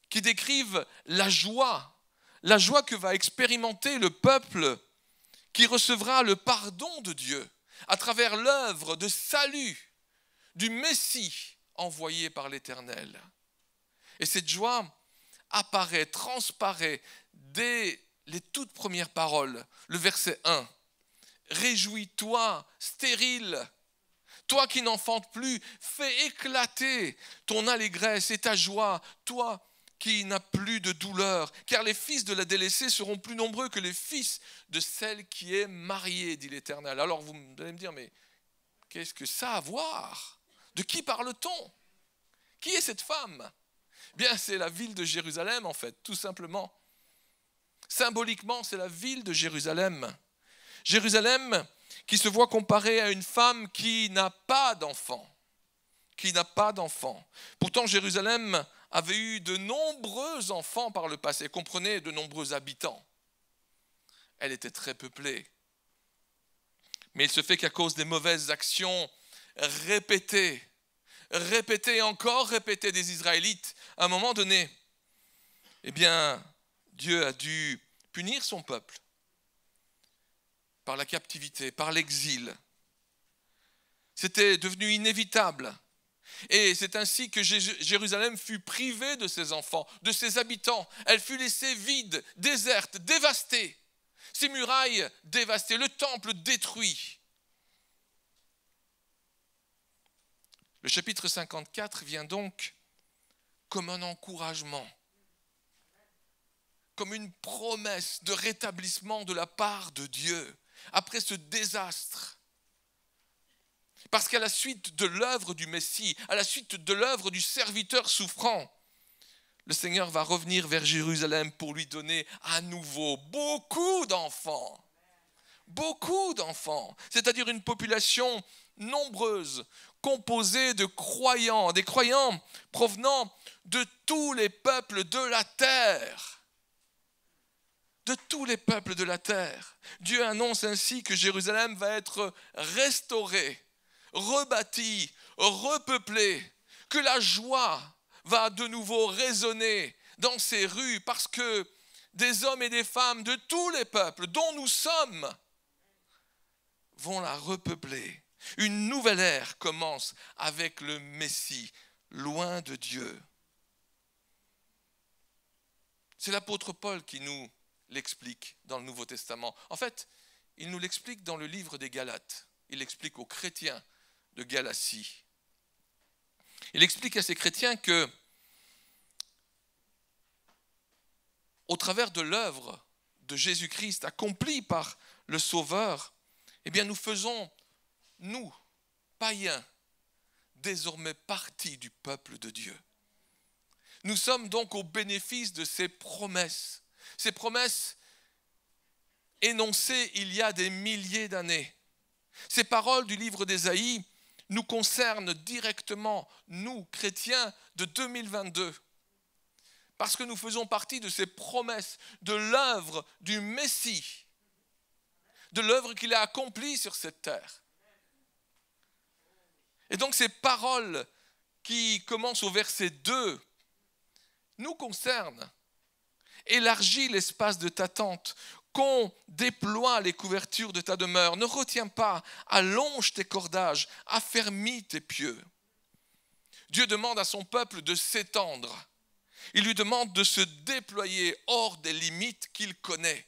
C: qui décrivent la joie que va expérimenter le peuple qui recevra le pardon de Dieu à travers l'œuvre de salut du Messie envoyé par l'Éternel. Et cette joie apparaît, transparaît dès les toutes premières paroles. Le verset 1. Réjouis-toi, stérile, toi qui n'enfantes plus, fais éclater ton allégresse et ta joie, toi qui n'as plus de douleur, car les fils de la délaissée seront plus nombreux que les fils de celle qui est mariée, dit l'Éternel. Alors vous allez me dire, mais qu'est-ce que ça a à voir? De qui parle-t-on? Qui est cette femme? Bien, c'est la ville de Jérusalem en fait, tout simplement. Symboliquement, c'est la ville de Jérusalem. Jérusalem qui se voit comparée à une femme qui n'a pas d'enfant. Pourtant, Jérusalem avait eu de nombreux enfants par le passé, comprenez, de nombreux habitants. Elle était très peuplée. Mais il se fait qu'à cause des mauvaises actions répétées et encore répétées des Israélites, à un moment donné, eh bien, Dieu a dû punir son peuple par la captivité, par l'exil. C'était devenu inévitable. Et c'est ainsi que Jérusalem fut privée de ses enfants, de ses habitants. Elle fut laissée vide, déserte, dévastée. Ses murailles dévastées, le temple détruit. Le chapitre 54 vient donc comme un encouragement, comme une promesse de rétablissement de la part de Dieu après ce désastre. Parce qu'à la suite de l'œuvre du Messie, à la suite de l'œuvre du serviteur souffrant, le Seigneur va revenir vers Jérusalem pour lui donner à nouveau beaucoup d'enfants. Beaucoup d'enfants, c'est-à-dire une population nombreuse, composée de croyants, des croyants provenant de tous les peuples de la terre. De tous les peuples de la terre. Dieu annonce ainsi que Jérusalem va être restaurée, rebâtie, repeuplée, que la joie va de nouveau résonner dans ses rues parce que des hommes et des femmes de tous les peuples dont nous sommes vont la repeupler. Une nouvelle ère commence avec le Messie, loin de Dieu. C'est l'apôtre Paul qui nous l'explique dans le Nouveau Testament. En fait, il nous l'explique dans le livre des Galates. Il l'explique aux chrétiens de Galatie. Il explique à ces chrétiens que, au travers de l'œuvre de Jésus-Christ accomplie par le Sauveur, eh bien nous faisons, nous, païens, désormais partie du peuple de Dieu. Nous sommes donc au bénéfice de ces promesses énoncées il y a des milliers d'années. Ces paroles du livre d'Ésaïe nous concernent directement, nous, chrétiens de 2022, parce que nous faisons partie de ces promesses, de l'œuvre du Messie, de l'œuvre qu'il a accomplie sur cette terre. Et donc ces paroles qui commencent au verset 2 nous concernent. Élargis l'espace de ta tente, qu'on déploie les couvertures de ta demeure. Ne retiens pas, allonge tes cordages, affermis tes pieux. Dieu demande à son peuple de s'étendre. Il lui demande de se déployer hors des limites qu'il connaît.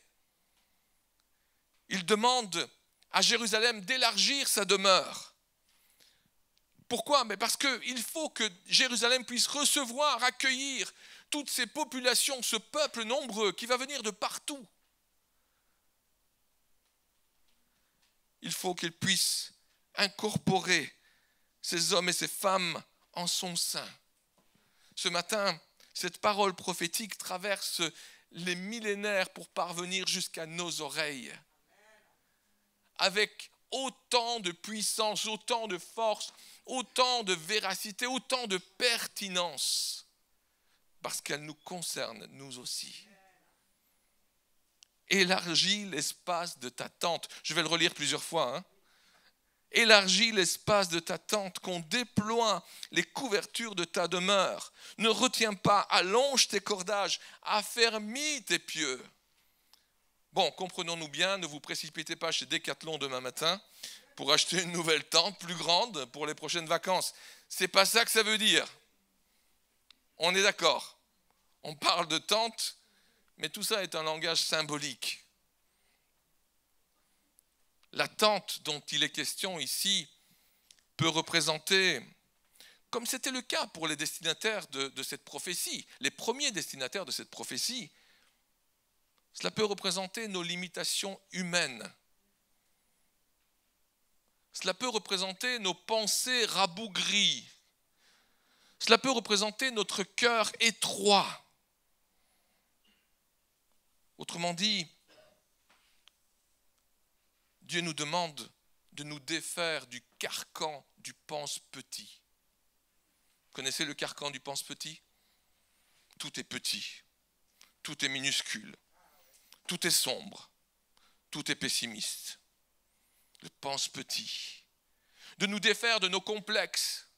C: Il demande à Jérusalem d'élargir sa demeure. Pourquoi? Mais parce qu'il faut que Jérusalem puisse recevoir, accueillir toutes ces populations, ce peuple nombreux qui va venir de partout. Il faut qu'il puisse incorporer ces hommes et ces femmes en son sein. Ce matin, cette parole prophétique traverse les millénaires pour parvenir jusqu'à nos oreilles. Avec autant de puissance, autant de force, autant de véracité, autant de pertinence, parce qu'elle nous concerne, nous aussi. Élargis l'espace de ta tente. Je vais le relire plusieurs fois. Élargis l'espace de ta tente, qu'on déploie les couvertures de ta demeure. Ne retiens pas, allonge tes cordages, affermis tes pieux. Bon, comprenons-nous bien, ne vous précipitez pas chez Decathlon demain matin pour acheter une nouvelle tente plus grande pour les prochaines vacances. C'est pas ça que ça veut dire. On est d'accord. On parle de tente, mais tout ça est un langage symbolique. La tente dont il est question ici peut représenter, comme c'était le cas pour les destinataires de cette prophétie, les premiers destinataires de cette prophétie, cela peut représenter nos limitations humaines. Cela peut représenter nos pensées rabougries. Cela peut représenter notre cœur étroit. Autrement dit, Dieu nous demande de nous défaire du carcan du pense-petit. Vous connaissez le carcan du pense-petit ? Tout est petit, tout est minuscule, tout est sombre, tout est pessimiste. Le pense-petit. De nous défaire de nos complexes,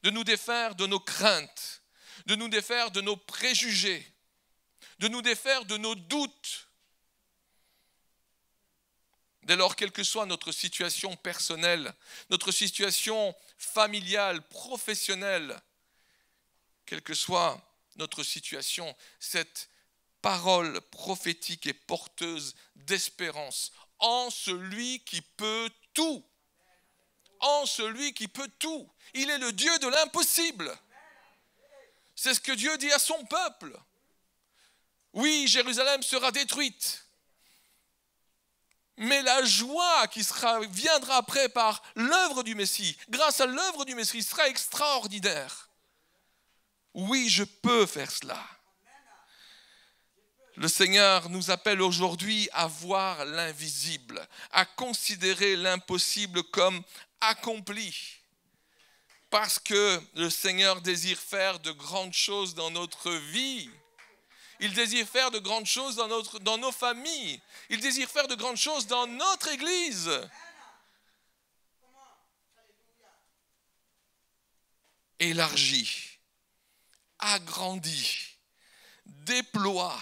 C: de nous défaire de nos craintes, de nous défaire de nos préjugés, de nous défaire de nos doutes. Dès lors, quelle que soit notre situation personnelle, notre situation familiale, professionnelle, quelle que soit notre situation, cette parole prophétique est porteuse d'espérance en celui qui peut tout. En celui qui peut tout. Il est le Dieu de l'impossible. C'est ce que Dieu dit à son peuple. Oui, Jérusalem sera détruite. Mais la joie qui viendra après par l'œuvre du Messie, grâce à l'œuvre du Messie, sera extraordinaire. Oui, je peux faire cela. Le Seigneur nous appelle aujourd'hui à voir l'invisible, à considérer l'impossible comme accompli. Parce que le Seigneur désire faire de grandes choses dans notre vie. Il désire faire de grandes choses dans nos familles. Il désire faire de grandes choses dans notre Église. Élargis, agrandis, déploie,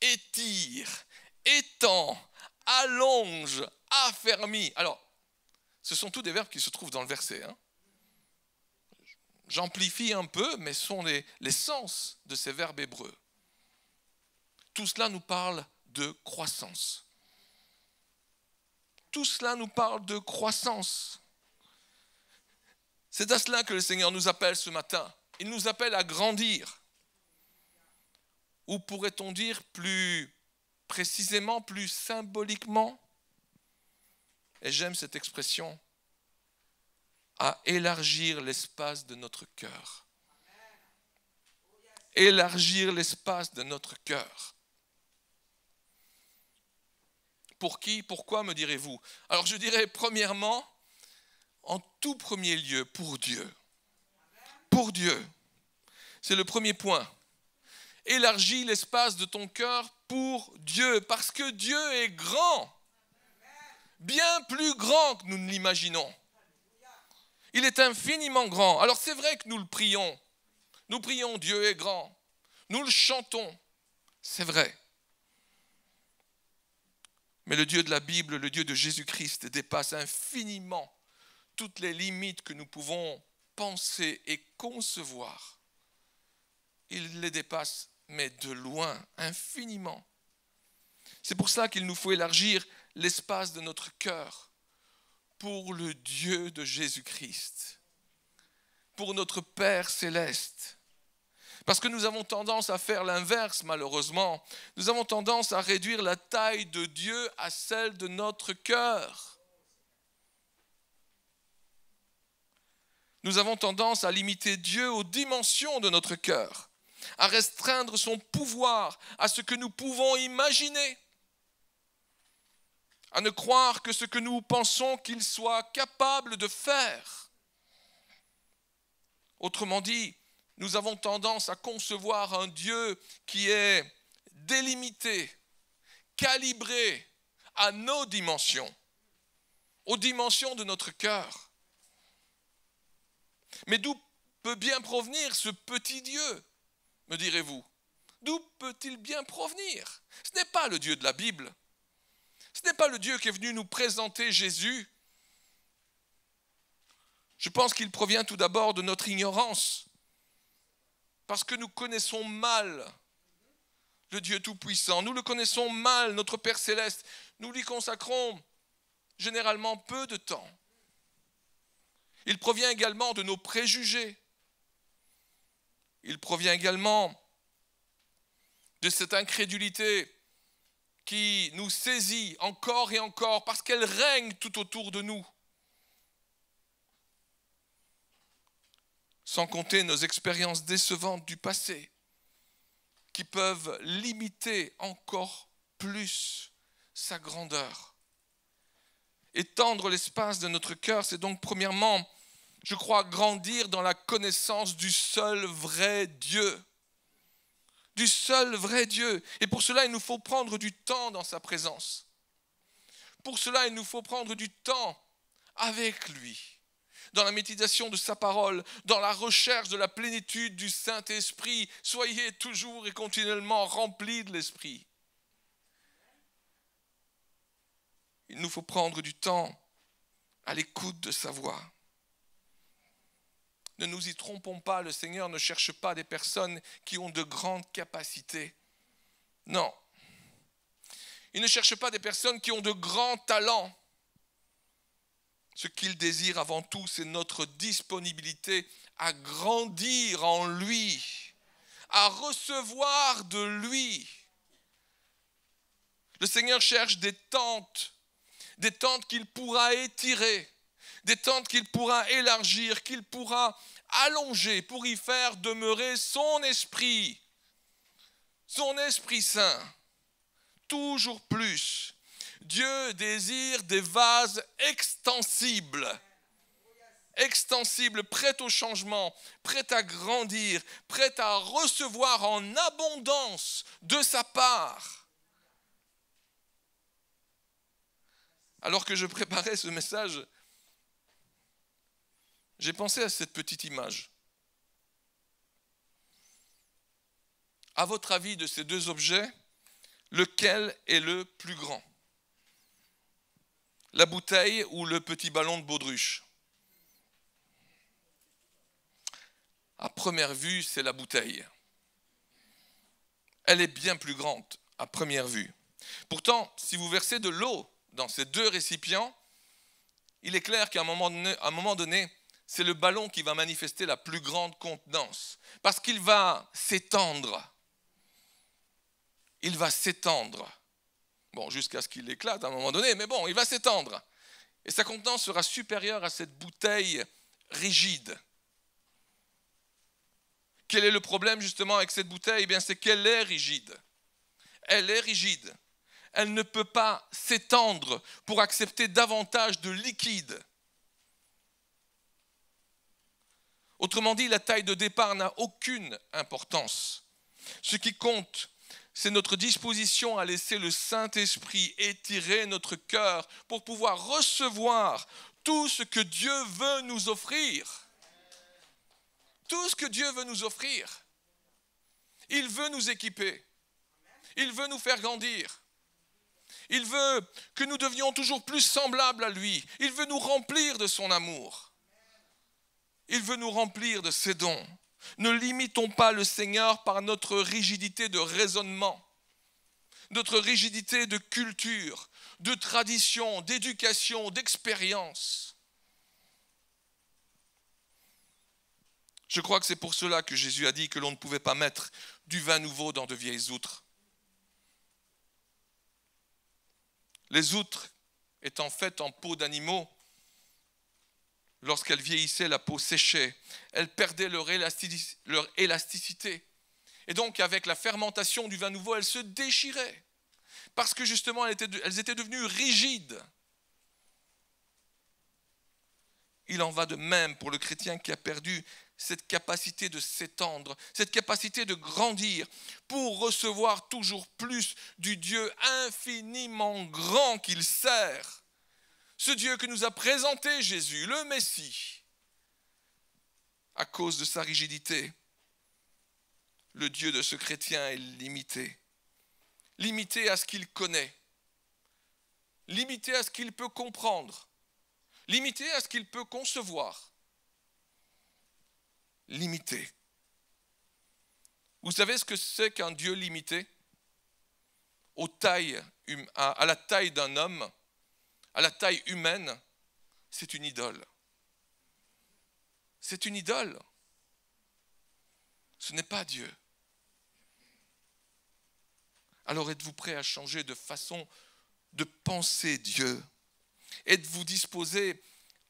C: étire, étend, allonge, affermit. Alors, ce sont tous des verbes qui se trouvent dans le verset. J'amplifie un peu, mais ce sont les sens de ces verbes hébreux. Tout cela nous parle de croissance. Tout cela nous parle de croissance. C'est à cela que le Seigneur nous appelle ce matin. Il nous appelle à grandir. Ou pourrait-on dire plus précisément, plus symboliquement, et j'aime cette expression, à élargir l'espace de notre cœur. Élargir l'espace de notre cœur. Pour qui, pourquoi, me direz-vous? Alors je dirais premièrement, en tout premier lieu, pour Dieu. Pour Dieu. C'est le premier point. Élargis l'espace de ton cœur pour Dieu, parce que Dieu est grand. Bien plus grand que nous ne l'imaginons. Il est infiniment grand. Alors c'est vrai que nous le prions. Nous prions, Dieu est grand. Nous le chantons. C'est vrai. Mais le Dieu de la Bible, le Dieu de Jésus-Christ, dépasse infiniment toutes les limites que nous pouvons penser et concevoir. Il les dépasse, mais de loin, infiniment. C'est pour ça qu'il nous faut élargir l'espace de notre cœur pour le Dieu de Jésus-Christ, pour notre Père céleste. Parce que nous avons tendance à faire l'inverse, malheureusement. Nous avons tendance à réduire la taille de Dieu à celle de notre cœur. Nous avons tendance à limiter Dieu aux dimensions de notre cœur, à restreindre son pouvoir à ce que nous pouvons imaginer. à ne croire que ce que nous pensons qu'il soit capable de faire. Autrement dit, nous avons tendance à concevoir un Dieu qui est délimité, calibré à nos dimensions, aux dimensions de notre cœur. Mais d'où peut bien provenir ce petit Dieu, me direz-vous? D'où peut-il bien provenir? Ce n'est pas le Dieu de la Bible. Ce n'est pas le Dieu qui est venu nous présenter Jésus. Je pense qu'il provient tout d'abord de notre ignorance, parce que nous connaissons mal le Dieu Tout-Puissant. Nous le connaissons mal, notre Père Céleste. Nous lui consacrons généralement peu de temps. Il provient également de nos préjugés. Il provient également de cette incrédulité qui nous saisit encore et encore parce qu'elle règne tout autour de nous. Sans compter nos expériences décevantes du passé qui peuvent limiter encore plus sa grandeur. Étendre l'espace de notre cœur, c'est donc premièrement, je crois, grandir dans la connaissance du seul vrai Dieu. Du seul vrai Dieu. Et pour cela, il nous faut prendre du temps dans sa présence. Pour cela, il nous faut prendre du temps avec lui, dans la méditation de sa parole, dans la recherche de la plénitude du Saint-Esprit. Soyez toujours et continuellement remplis de l'Esprit. Il nous faut prendre du temps à l'écoute de sa voix. Ne nous y trompons pas, le Seigneur ne cherche pas des personnes qui ont de grandes capacités. Non. Il ne cherche pas des personnes qui ont de grands talents. Ce qu'il désire avant tout, c'est notre disponibilité à grandir en lui, à recevoir de lui. Le Seigneur cherche des tentes qu'il pourra étirer, des tentes qu'il pourra élargir, qu'il pourra allonger pour y faire demeurer son Esprit Saint, toujours plus. Dieu désire des vases extensibles, prêts au changement, prêts à grandir, prêts à recevoir en abondance de sa part. Alors que je préparais ce message, j'ai pensé à cette petite image. À votre avis, de ces deux objets, lequel est le plus grand? La bouteille ou le petit ballon de baudruche? À première vue, c'est la bouteille. Elle est bien plus grande à première vue. Pourtant, si vous versez de l'eau dans ces deux récipients, il est clair qu'à un moment donné, c'est le ballon qui va manifester la plus grande contenance, parce qu'il va s'étendre. Il va s'étendre. Bon, jusqu'à ce qu'il éclate à un moment donné, mais bon, il va s'étendre. Et sa contenance sera supérieure à cette bouteille rigide. Quel est le problème justement avec cette bouteille? Eh bien, c'est qu'elle est rigide. Elle est rigide. Elle ne peut pas s'étendre pour accepter davantage de liquide. Autrement dit, la taille de départ n'a aucune importance. Ce qui compte, c'est notre disposition à laisser le Saint-Esprit étirer notre cœur pour pouvoir recevoir tout ce que Dieu veut nous offrir. Tout ce que Dieu veut nous offrir. Il veut nous équiper. Il veut nous faire grandir. Il veut que nous devenions toujours plus semblables à lui. Il veut nous remplir de son amour. Il veut nous remplir de ses dons. Ne limitons pas le Seigneur par notre rigidité de raisonnement, notre rigidité de culture, de tradition, d'éducation, d'expérience. Je crois que c'est pour cela que Jésus a dit que l'on ne pouvait pas mettre du vin nouveau dans de vieilles outres. Les outres étant faites en peau d'animaux, lorsqu'elles vieillissaient, la peau séchait, elles perdaient leur élasticité. Et donc, avec la fermentation du vin nouveau, elles se déchiraient. Parce que justement, elles étaient devenues rigides. Il en va de même pour le chrétien qui a perdu cette capacité de s'étendre, cette capacité de grandir pour recevoir toujours plus du Dieu infiniment grand qu'il sert. Ce Dieu que nous a présenté Jésus, le Messie. À cause de sa rigidité, le Dieu de ce chrétien est limité. Limité à ce qu'il connaît. Limité à ce qu'il peut comprendre. Limité à ce qu'il peut concevoir. Limité. Vous savez ce que c'est qu'un Dieu limité? À la taille d'un homme, à la taille humaine, c'est une idole. C'est une idole. Ce n'est pas Dieu. Alors êtes-vous prêt à changer de façon de penser Dieu? Êtes-vous disposé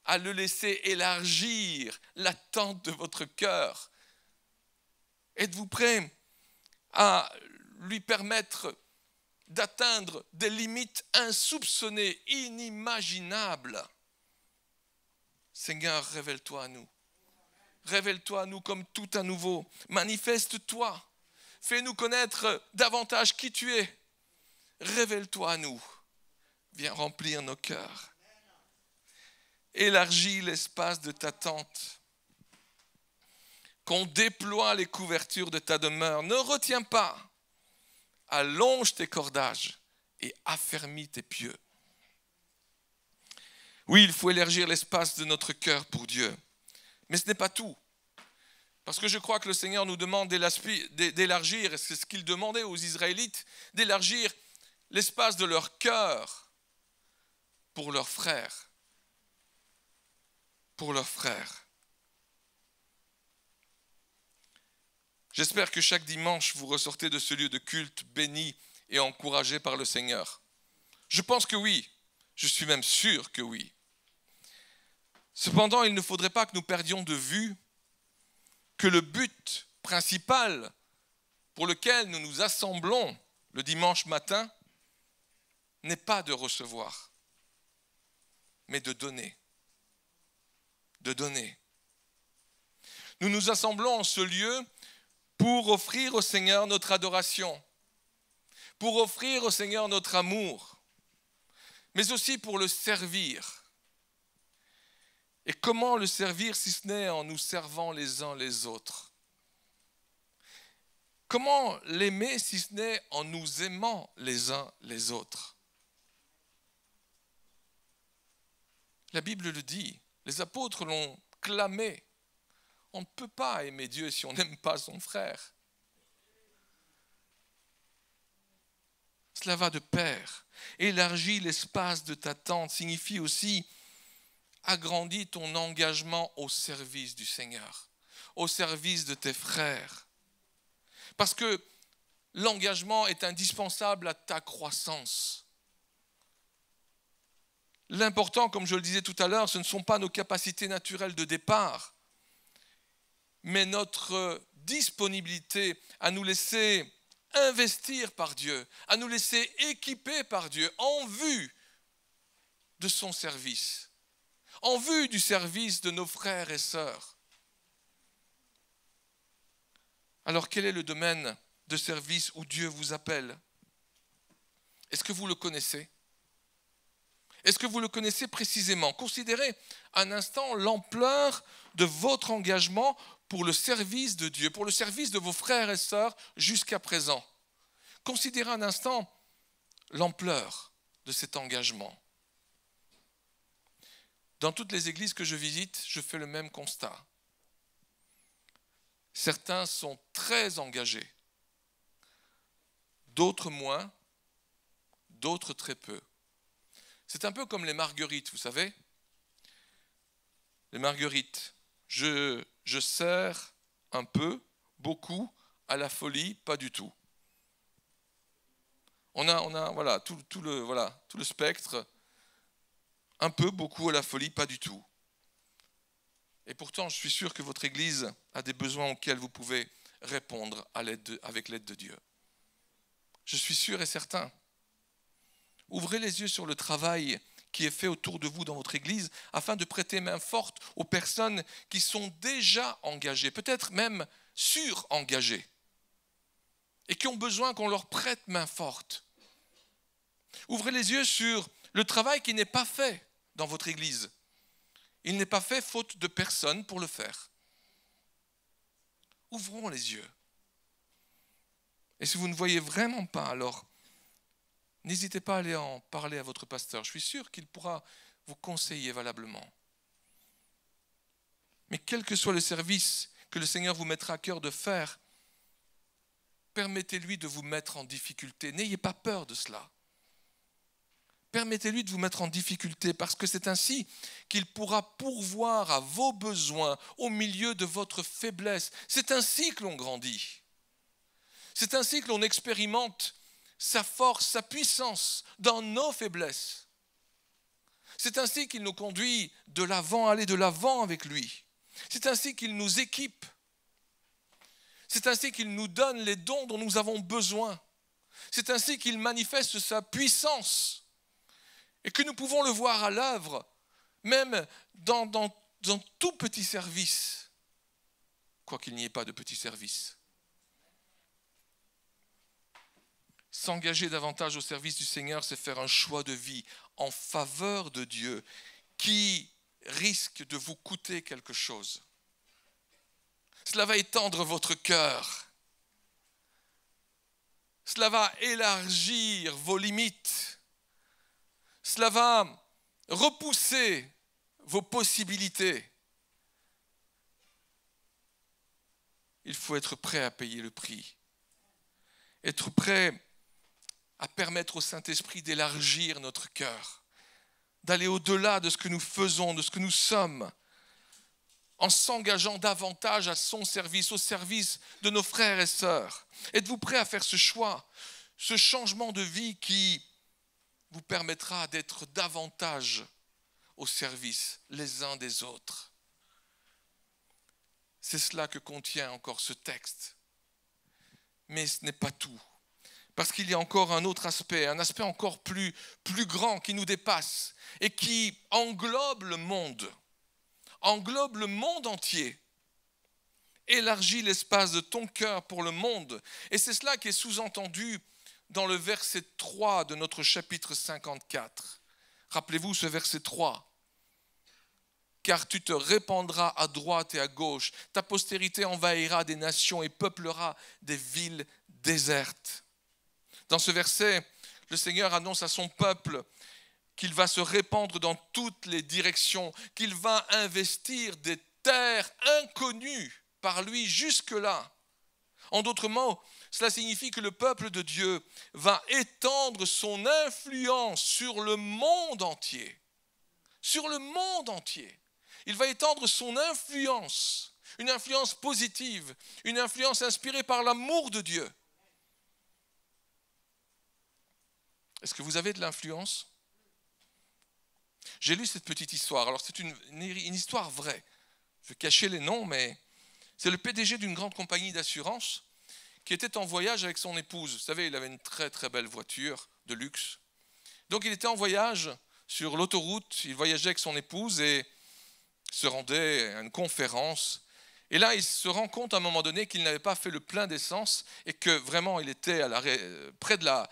C: à le laisser élargir l'attente de votre cœur? Êtes-vous prêt à lui permettre d'atteindre des limites insoupçonnées, inimaginables? Seigneur, révèle-toi à nous. Révèle-toi à nous comme tout à nouveau. Manifeste-toi. Fais-nous connaître davantage qui tu es. Révèle-toi à nous. Viens remplir nos cœurs. Élargis l'espace de ta tente. Qu'on déploie les couvertures de ta demeure. Ne retiens pas. Allonge tes cordages et affermis tes pieux. Oui, il faut élargir l'espace de notre cœur pour Dieu. Mais ce n'est pas tout. Parce que je crois que le Seigneur nous demande d'élargir, et c'est ce qu'il demandait aux Israélites, d'élargir l'espace de leur cœur pour leurs frères. Pour leurs frères. J'espère que chaque dimanche, vous ressortez de ce lieu de culte béni et encouragé par le Seigneur. Je pense que oui. Je suis même sûr que oui. Cependant, il ne faudrait pas que nous perdions de vue que le but principal pour lequel nous nous assemblons le dimanche matin n'est pas de recevoir, mais de donner. De donner. Nous nous assemblons en ce lieu pour offrir au Seigneur notre adoration, pour offrir au Seigneur notre amour, mais aussi pour le servir. Et comment le servir si ce n'est en nous servant les uns les autres? Comment l'aimer si ce n'est en nous aimant les uns les autres? La Bible le dit, les apôtres l'ont clamé. On ne peut pas aimer Dieu si on n'aime pas son frère. Cela va de pair. Élargis l'espace de ta tente signifie aussi agrandis ton engagement au service du Seigneur, au service de tes frères. Parce que l'engagement est indispensable à ta croissance. L'important, comme je le disais tout à l'heure, ce ne sont pas nos capacités naturelles de départ, mais notre disponibilité à nous laisser investir par Dieu, à nous laisser équiper par Dieu en vue de son service, en vue du service de nos frères et sœurs. Alors quel est le domaine de service où Dieu vous appelle? Est-ce que vous le connaissez? Est-ce que vous le connaissez précisément? Considérez un instant l'ampleur de votre engagement pour le service de Dieu, pour le service de vos frères et sœurs jusqu'à présent. Considérez un instant l'ampleur de cet engagement. Dans toutes les églises que je visite, je fais le même constat. Certains sont très engagés, d'autres moins, d'autres très peu. C'est un peu comme les marguerites, vous savez. Les marguerites, je sers un peu, beaucoup, à la folie, pas du tout. On a voilà, tout le spectre, un peu, beaucoup, à la folie, pas du tout. Et pourtant, je suis sûr que votre Église a des besoins auxquels vous pouvez répondre avec l'aide de Dieu. Je suis sûr et certain. Ouvrez les yeux sur le travail qui est fait autour de vous dans votre église afin de prêter main forte aux personnes qui sont déjà engagées, peut-être même sur-engagées, et qui ont besoin qu'on leur prête main forte. Ouvrez les yeux sur le travail qui n'est pas fait dans votre église. Il n'est pas fait faute de personne pour le faire. Ouvrons les yeux. Et si vous ne voyez vraiment pas, alors n'hésitez pas à aller en parler à votre pasteur. Je suis sûr qu'il pourra vous conseiller valablement. Mais quel que soit le service que le Seigneur vous mettra à cœur de faire, permettez-lui de vous mettre en difficulté. N'ayez pas peur de cela. Permettez-lui de vous mettre en difficulté parce que c'est ainsi qu'il pourra pourvoir à vos besoins au milieu de votre faiblesse. C'est ainsi que l'on grandit. C'est ainsi que l'on expérimente sa force, sa puissance dans nos faiblesses. C'est ainsi qu'il nous conduit de l'avant, aller de l'avant avec lui. C'est ainsi qu'il nous équipe. C'est ainsi qu'il nous donne les dons dont nous avons besoin. C'est ainsi qu'il manifeste sa puissance et que nous pouvons le voir à l'œuvre, même dans tout petit service, quoiqu'il n'y ait pas de petit service. S'engager davantage au service du Seigneur, c'est faire un choix de vie en faveur de Dieu qui risque de vous coûter quelque chose. Cela va étendre votre cœur. Cela va élargir vos limites. Cela va repousser vos possibilités. Il faut être prêt à payer le prix. Être prêt à permettre au Saint-Esprit d'élargir notre cœur, d'aller au-delà de ce que nous faisons, de ce que nous sommes, en s'engageant davantage à son service, au service de nos frères et sœurs. Êtes-vous prêt à faire ce choix, ce changement de vie qui vous permettra d'être davantage au service les uns des autres? C'est cela que contient encore ce texte. Mais ce n'est pas tout. Parce qu'il y a encore un autre aspect, un aspect encore plus grand qui nous dépasse et qui englobe le monde entier. Élargis l'espace de ton cœur pour le monde. Et c'est cela qui est sous-entendu dans le verset 3 de notre chapitre 54. Rappelez-vous ce verset 3. Car tu te répandras à droite et à gauche, ta postérité envahira des nations et peuplera des villes désertes. Dans ce verset, le Seigneur annonce à son peuple qu'il va se répandre dans toutes les directions, qu'il va investir des terres inconnues par lui jusque-là. En d'autres mots, cela signifie que le peuple de Dieu va étendre son influence sur le monde entier. Sur le monde entier. Il va étendre son influence, une influence positive, une influence inspirée par l'amour de Dieu. Est-ce que vous avez de l'influence? J'ai lu cette petite histoire. Alors c'est une histoire vraie. Je vais cacher les noms, mais c'est le PDG d'une grande compagnie d'assurance qui était en voyage avec son épouse. Vous savez, il avait une très très belle voiture de luxe. Donc il était en voyage sur l'autoroute, il voyageait avec son épouse et se rendait à une conférence. Et là, il se rend compte à un moment donné qu'il n'avait pas fait le plein d'essence et que vraiment il était près de la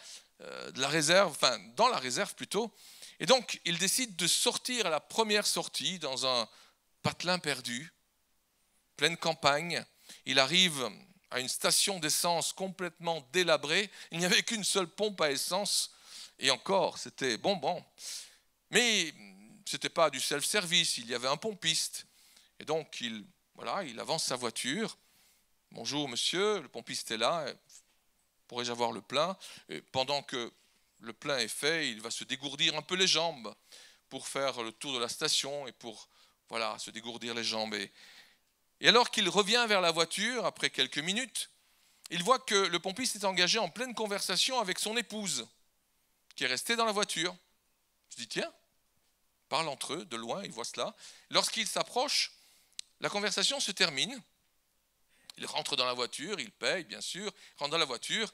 C: réserve, enfin dans la réserve plutôt. Et donc, il décide de sortir à la première sortie dans un patelin perdu, pleine campagne. Il arrive à une station d'essence complètement délabrée. Il n'y avait qu'une seule pompe à essence. Et encore, c'était bon. Mais ce n'était pas du self-service, il y avait un pompiste. Et donc, il avance sa voiture. « Bonjour monsieur, le pompiste est là. Pourrais-je avoir le plein ?» Et pendant que le plein est fait, il va se dégourdir un peu les jambes pour faire le tour de la station et pour se dégourdir les jambes. Et alors qu'il revient vers la voiture, après quelques minutes, il voit que le pompiste est engagé en pleine conversation avec son épouse, qui est restée dans la voiture. Je dis, tiens, ils parlent entre eux, de loin, il voit cela. Lorsqu'il s'approche, la conversation se termine. Il rentre dans la voiture, il paye, bien sûr, il rentre dans la voiture.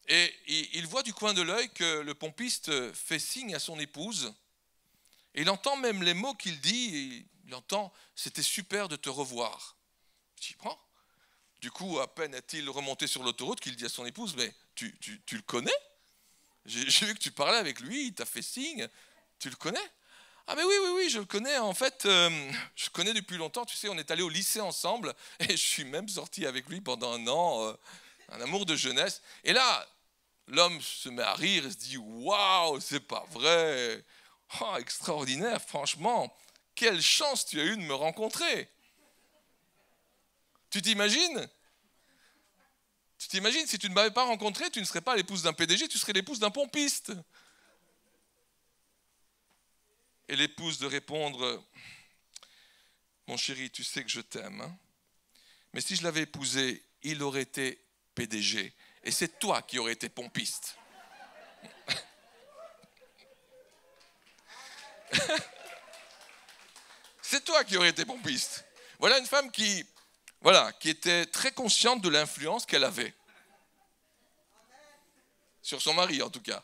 C: Et il voit du coin de l'œil que le pompiste fait signe à son épouse. Et il entend même les mots qu'il dit. Il entend « C'était super de te revoir ». J'y prends. Du coup, à peine est-il remonté sur l'autoroute qu'il dit à son épouse « Mais tu le connais ? J'ai vu que tu parlais avec lui, il t'a fait signe. Tu le connais ? » « Ah mais oui, je le connais. En fait, je le connais depuis longtemps. Tu sais, on est allé au lycée ensemble et je suis même sorti avec lui pendant un an. Un amour de jeunesse. » Et là, l'homme se met à rire et se dit « Waouh, c'est pas vrai. Oh, extraordinaire, franchement. Quelle chance tu as eu de me rencontrer. » Tu t'imagines ? Tu t'imagines, si tu ne m'avais pas rencontré, tu ne serais pas l'épouse d'un PDG, tu serais l'épouse d'un pompiste. Et l'épouse de répondre « Mon chéri, tu sais que je t'aime, hein, mais si je l'avais épousé, il aurait été PDG. Et c'est toi qui aurais été pompiste. » C'est toi qui aurais été pompiste. Voilà une femme qui était très consciente de l'influence qu'elle avait. Sur son mari, en tout cas.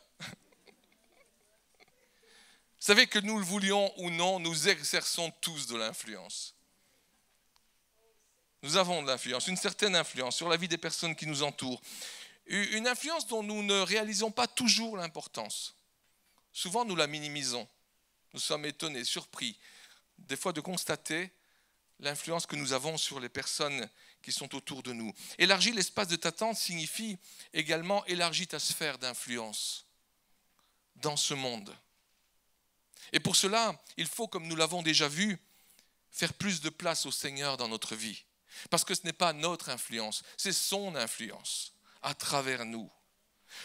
C: Vous savez que nous le voulions ou non, nous exerçons tous de l'influence. Nous avons de l'influence, une certaine influence sur la vie des personnes qui nous entourent. Une influence dont nous ne réalisons pas toujours l'importance. Souvent, nous la minimisons. Nous sommes étonnés, surpris, des fois de constater l'influence que nous avons sur les personnes qui sont autour de nous. Élargir l'espace de ta tente signifie également élargir ta sphère d'influence dans ce monde. Et pour cela, il faut, comme nous l'avons déjà vu, faire plus de place au Seigneur dans notre vie. Parce que ce n'est pas notre influence, c'est son influence à travers nous.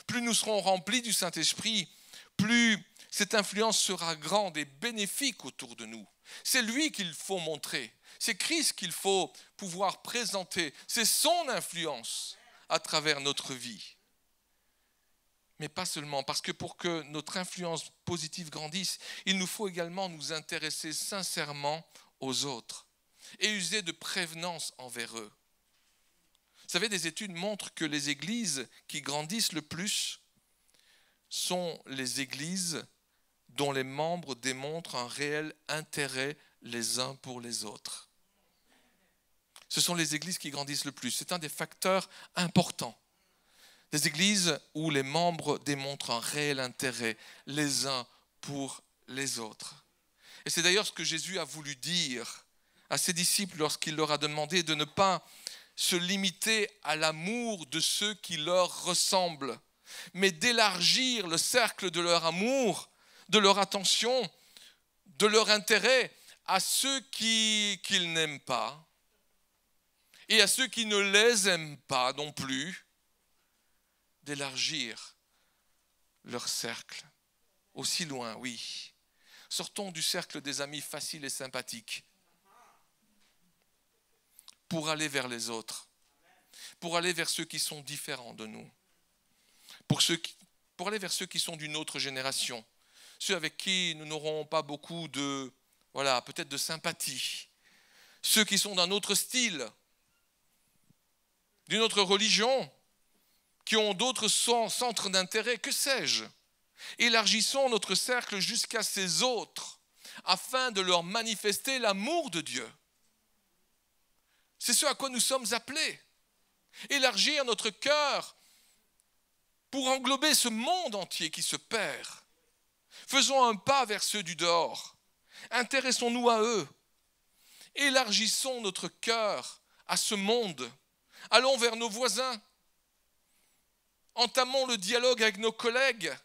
C: Plus nous serons remplis du Saint-Esprit, plus cette influence sera grande et bénéfique autour de nous. C'est lui qu'il faut montrer, c'est Christ qu'il faut pouvoir présenter, c'est son influence à travers notre vie. Mais pas seulement, parce que pour que notre influence positive grandisse, il nous faut également nous intéresser sincèrement aux autres et user de prévenance envers eux. Vous savez, des études montrent que les églises qui grandissent le plus sont les églises dont les membres démontrent un réel intérêt les uns pour les autres. Ce sont les églises qui grandissent le plus. C'est un des facteurs importants. Des églises où les membres démontrent un réel intérêt les uns pour les autres. Et c'est d'ailleurs ce que Jésus a voulu dire à ses disciples lorsqu'il leur a demandé de ne pas se limiter à l'amour de ceux qui leur ressemblent, mais d'élargir le cercle de leur amour, de leur attention, de leur intérêt à ceux qu'ils n'aiment pas et à ceux qui ne les aiment pas non plus, d'élargir leur cercle. Aussi loin, oui. Sortons du cercle des amis faciles et sympathiques pour aller vers les autres, pour aller vers ceux qui sont différents de nous, pour aller vers ceux qui sont d'une autre génération, ceux avec qui nous n'aurons pas beaucoup de, peut-être de sympathie, ceux qui sont d'un autre style, d'une autre religion, qui ont d'autres centres d'intérêt, que sais-je. Élargissons notre cercle jusqu'à ces autres, afin de leur manifester l'amour de Dieu. C'est ce à quoi nous sommes appelés. Élargir notre cœur pour englober ce monde entier qui se perd. Faisons un pas vers ceux du dehors. Intéressons-nous à eux. Élargissons notre cœur à ce monde. Allons vers nos voisins. Entamons le dialogue avec nos collègues.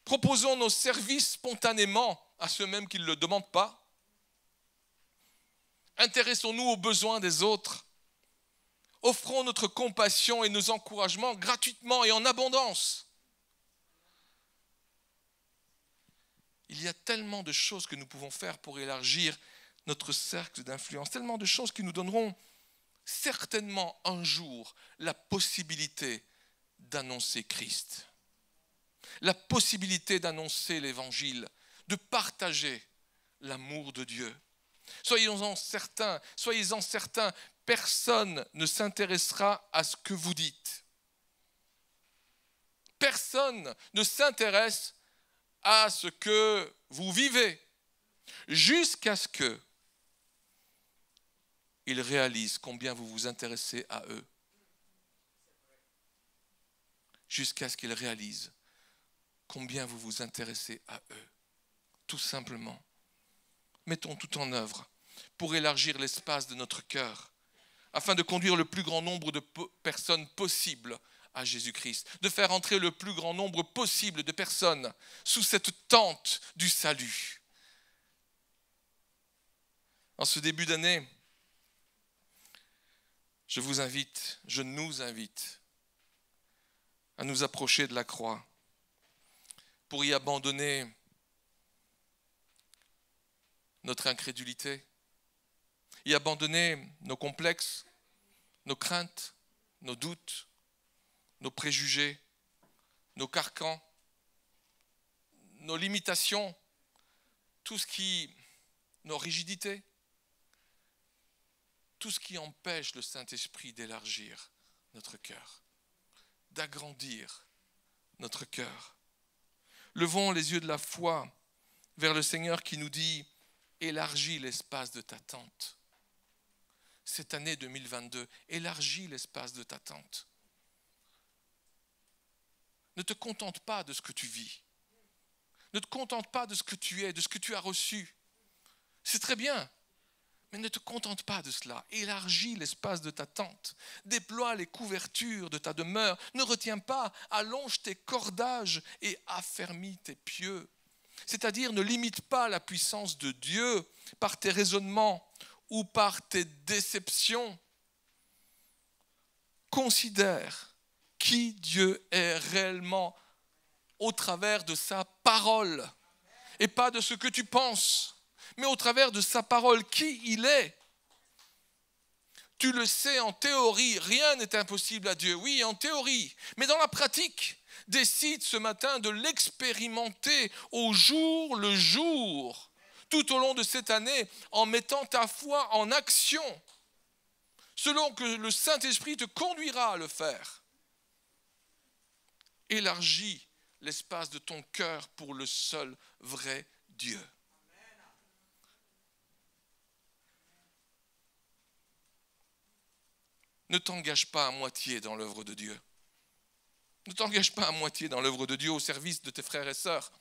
C: Proposons nos services spontanément à ceux mêmes qui ne le demandent pas. Intéressons-nous aux besoins des autres. Offrons notre compassion et nos encouragements gratuitement et en abondance. Il y a tellement de choses que nous pouvons faire pour élargir notre cercle d'influence, tellement de choses qui nous donneront certainement un jour la possibilité d'annoncer Christ, la possibilité d'annoncer l'Évangile, de partager l'amour de Dieu. Soyez-en certains, personne ne s'intéressera à ce que vous dites. Personne ne s'intéresse à ce que vous vivez jusqu'à ce qu'ils réalisent combien vous vous intéressez à eux. Jusqu'à ce qu'ils réalisent combien vous vous intéressez à eux. Tout simplement. Mettons tout en œuvre pour élargir l'espace de notre cœur, afin de conduire le plus grand nombre de personnes possible à Jésus-Christ, de faire entrer le plus grand nombre possible de personnes sous cette tente du salut. En ce début d'année, je nous invite à nous approcher de la croix pour y abandonner notre incrédulité, y abandonner nos complexes, nos craintes, nos doutes, nos préjugés, nos carcans, nos limitations, nos rigidités, tout ce qui empêche le Saint-Esprit d'élargir notre cœur, d'agrandir notre cœur. Levons les yeux de la foi vers le Seigneur qui nous dit « Élargis l'espace de ta tente ». Cette année 2022, élargis l'espace de ta tente. Ne te contente pas de ce que tu vis. Ne te contente pas de ce que tu es, de ce que tu as reçu. C'est très bien, mais ne te contente pas de cela. Élargis l'espace de ta tente. Déploie les couvertures de ta demeure. Ne retiens pas, allonge tes cordages et affermis tes pieux. C'est-à-dire, ne limite pas la puissance de Dieu par tes raisonnements ou par tes déceptions. Considère qui Dieu est réellement au travers de sa parole. Et pas de ce que tu penses, mais au travers de sa parole, qui il est. Tu le sais en théorie, rien n'est impossible à Dieu. Oui, en théorie, mais dans la pratique, décide ce matin de l'expérimenter au jour le jour, tout au long de cette année, en mettant ta foi en action, selon que le Saint-Esprit te conduira à le faire. Élargis l'espace de ton cœur pour le seul vrai Dieu. Ne t'engage pas à moitié dans l'œuvre de Dieu. Ne t'engage pas à moitié dans l'œuvre de Dieu au service de tes frères et sœurs.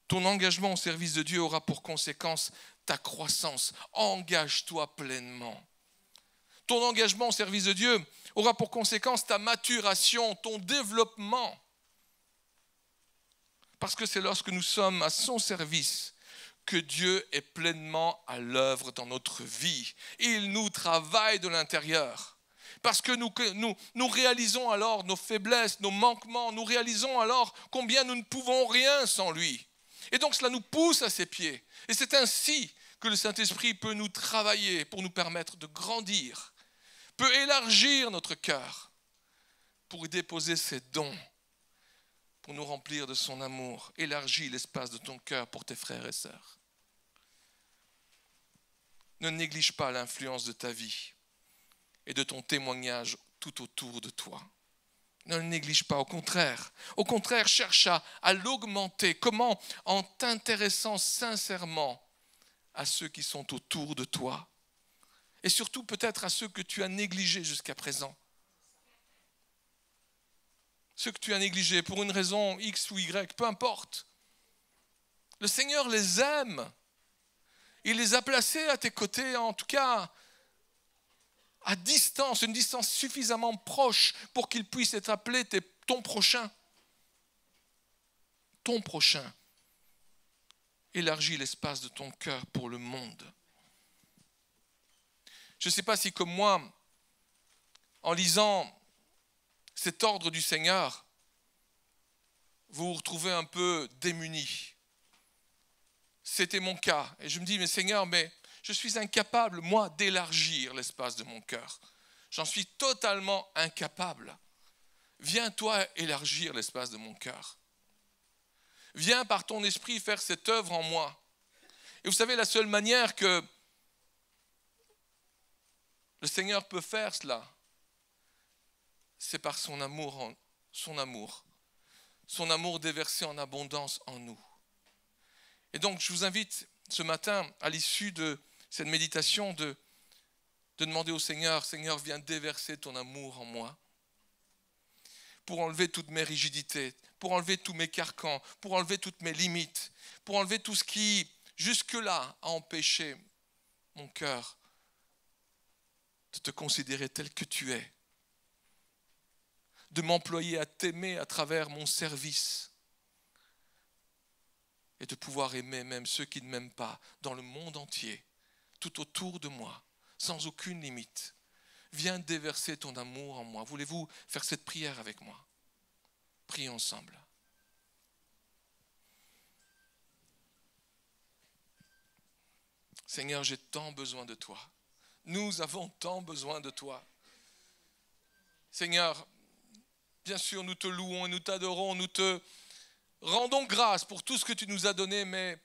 C: Ton engagement au service de Dieu aura pour conséquence ta croissance. Engage-toi pleinement. Ton engagement au service de Dieu aura pour conséquence ta maturation, ton développement. Parce que c'est lorsque nous sommes à son service que Dieu est pleinement à l'œuvre dans notre vie. Il nous travaille de l'intérieur. Parce que nous réalisons alors nos faiblesses, nos manquements. Nous réalisons alors combien nous ne pouvons rien sans lui. Et donc cela nous pousse à ses pieds. Et c'est ainsi que le Saint-Esprit peut nous travailler pour nous permettre de grandir, peut élargir notre cœur pour y déposer ses dons, pour nous remplir de son amour. Élargis l'espace de ton cœur pour tes frères et sœurs. Ne néglige pas l'influence de ta vie et de ton témoignage tout autour de toi. Ne le néglige pas, au contraire. Au contraire, cherche à l'augmenter. Comment? En t'intéressant sincèrement à ceux qui sont autour de toi. Et surtout peut-être à ceux que tu as négligés jusqu'à présent. Ceux que tu as négligés pour une raison X ou Y, peu importe. Le Seigneur les aime. Il les a placés à tes côtés, en tout cas à distance, une distance suffisamment proche pour qu'ils puissent être appelés ton prochain. Ton prochain. Élargis l'espace de ton cœur pour le monde. Je ne sais pas si comme moi, en lisant cet ordre du Seigneur, vous vous retrouvez un peu démunis. C'était mon cas. Et je me dis, mais Seigneur, je suis incapable, moi, d'élargir l'espace de mon cœur. J'en suis totalement incapable. Viens, toi, élargir l'espace de mon cœur. Viens par ton esprit faire cette œuvre en moi. Et vous savez, la seule manière que le Seigneur peut faire cela, c'est par son amour son amour déversé en abondance en nous. Et donc, je vous invite ce matin, à l'issue de cette méditation, de demander au Seigneur, Seigneur, viens déverser ton amour en moi, pour enlever toutes mes rigidités, pour enlever tous mes carcans, pour enlever toutes mes limites, pour enlever tout ce qui, jusque-là, a empêché mon cœur de te considérer tel que tu es, de m'employer à t'aimer à travers mon service et de pouvoir aimer même ceux qui ne m'aiment pas dans le monde entier, tout autour de moi, sans aucune limite. Viens déverser ton amour en moi. Voulez-vous faire cette prière avec moi? Prions ensemble. Seigneur, j'ai tant besoin de toi. Nous avons tant besoin de toi. Seigneur, bien sûr, nous te louons et nous t'adorons, nous te rendons grâce pour tout ce que tu nous as donné, mais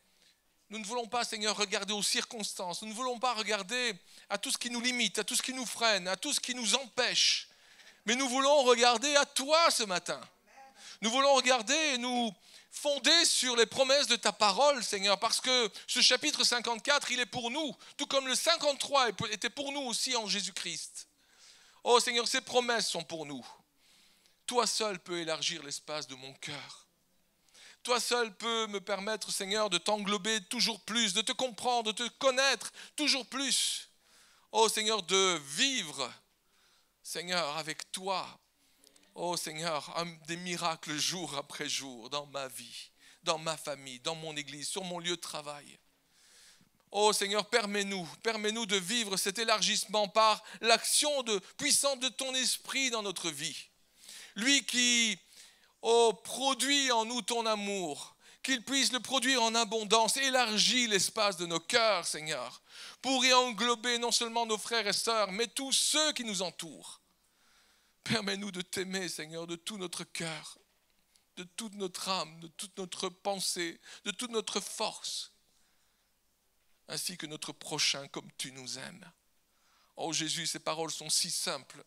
C: nous ne voulons pas, Seigneur, regarder aux circonstances. Nous ne voulons pas regarder à tout ce qui nous limite, à tout ce qui nous freine, à tout ce qui nous empêche. Mais nous voulons regarder à toi ce matin. Nous voulons regarder et nous fonder sur les promesses de ta parole, Seigneur, parce que ce chapitre 54, il est pour nous, tout comme le 53 était pour nous aussi en Jésus-Christ. Oh Seigneur, ces promesses sont pour nous. Toi seul peux élargir l'espace de mon cœur. Toi seul peux me permettre, Seigneur, de t'englober toujours plus, de te comprendre, de te connaître toujours plus. Oh Seigneur, de vivre, Seigneur, avec toi. Oh Seigneur, des miracles jour après jour dans ma vie, dans ma famille, dans mon église, sur mon lieu de travail. Oh Seigneur, permets-nous de vivre cet élargissement par l'action puissante de ton esprit dans notre vie. Lui qui produit en nous ton amour, qu'il puisse le produire en abondance, élargit l'espace de nos cœurs, Seigneur, pour y englober non seulement nos frères et sœurs, mais tous ceux qui nous entourent. Permets-nous de t'aimer, Seigneur, de tout notre cœur, de toute notre âme, de toute notre pensée, de toute notre force, ainsi que notre prochain comme tu nous aimes. Oh Jésus, ces paroles sont si simples.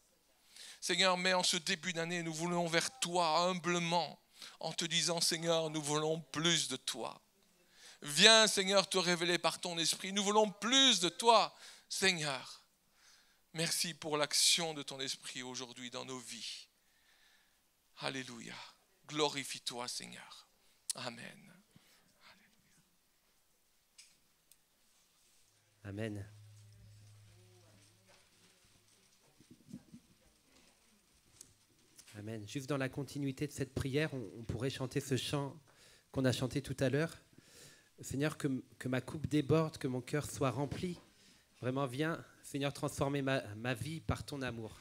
C: Seigneur, mais en ce début d'année, nous voulons vers toi humblement, en te disant, Seigneur, nous voulons plus de toi. Viens, Seigneur, te révéler par ton esprit. Nous voulons plus de toi, Seigneur. Merci pour l'action de ton esprit aujourd'hui dans nos vies. Alléluia. Glorifie-toi, Seigneur. Amen.
A: Amen. Amen. Juste dans la continuité de cette prière, on pourrait chanter ce chant qu'on a chanté tout à l'heure. Seigneur, que ma coupe déborde, que mon cœur soit rempli. Vraiment, viens, Seigneur, transformer ma vie par ton amour.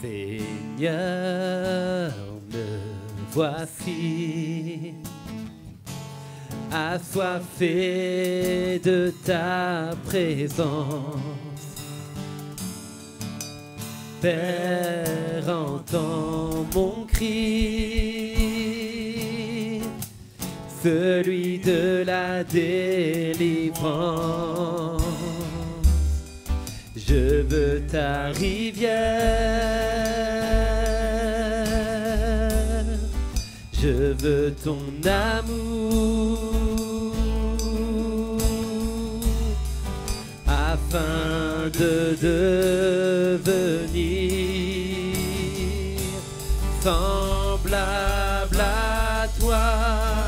A: Seigneur, me voici, assoiffé de ta présence. Père, entends mon cri, celui de la délivrance. Je veux ta rivière, je veux ton amour, afin de devenir semblable à toi,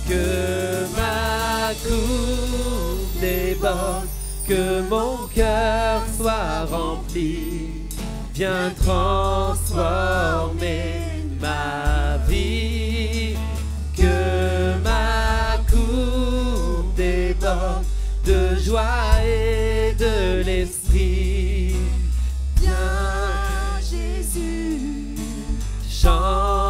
A: que ma coupe déborde, que mon cœur soit rempli, viens transformer ma vie, que ma coupe déborde de joie et de l'esprit. Viens Jésus, change-moi,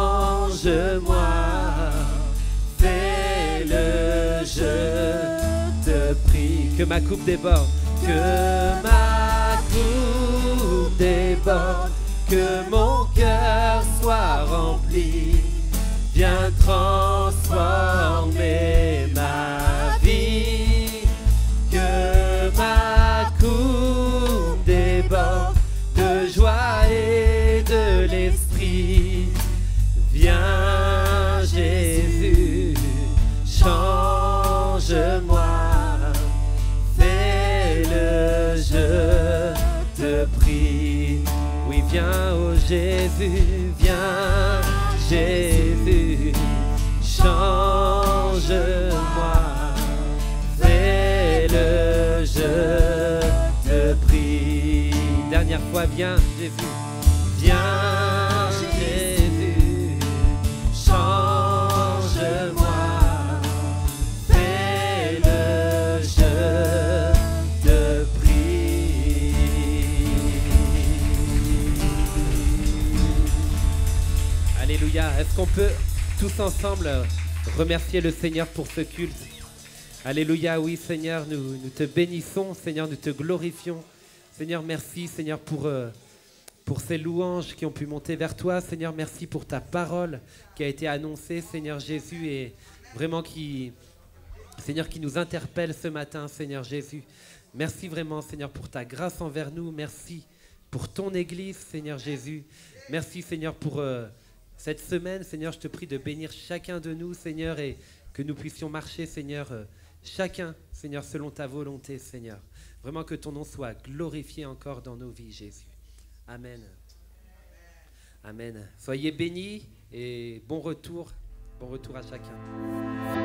A: fais-le, je te prie. Que ma coupe déborde, que ma coupe déborde, que mon cœur soit rempli. Viens transformer ma vie, que ma coupe déborde de joie et de l'esprit. Viens Jésus, change-moi, fais-le, je te prie. Oui, viens, oh Jésus, viens Jésus, change-moi, fais-le, je te prie. Dernière fois, viens Jésus, viens Jésus, change-moi, fais-le, je te prie. Alléluia. Est-ce qu'on peut tous ensemble remercier le Seigneur pour ce culte? Alléluia. Oui, Seigneur, nous te bénissons. Seigneur, nous te glorifions. Seigneur, merci, Seigneur, pour ces louanges qui ont pu monter vers toi. Seigneur, merci pour ta parole qui a été annoncée, Seigneur Jésus, et vraiment Seigneur, qui nous interpelle ce matin, Seigneur Jésus. Merci vraiment, Seigneur, pour ta grâce envers nous. Merci pour ton Église, Seigneur Jésus. Merci, Seigneur, pour cette semaine. Seigneur, je te prie de bénir chacun de nous, Seigneur, et que nous puissions marcher, Seigneur, chacun, Seigneur, selon ta volonté, Seigneur. Vraiment que ton nom soit glorifié encore dans nos vies, Jésus. Amen. Amen. Soyez bénis et bon retour à chacun.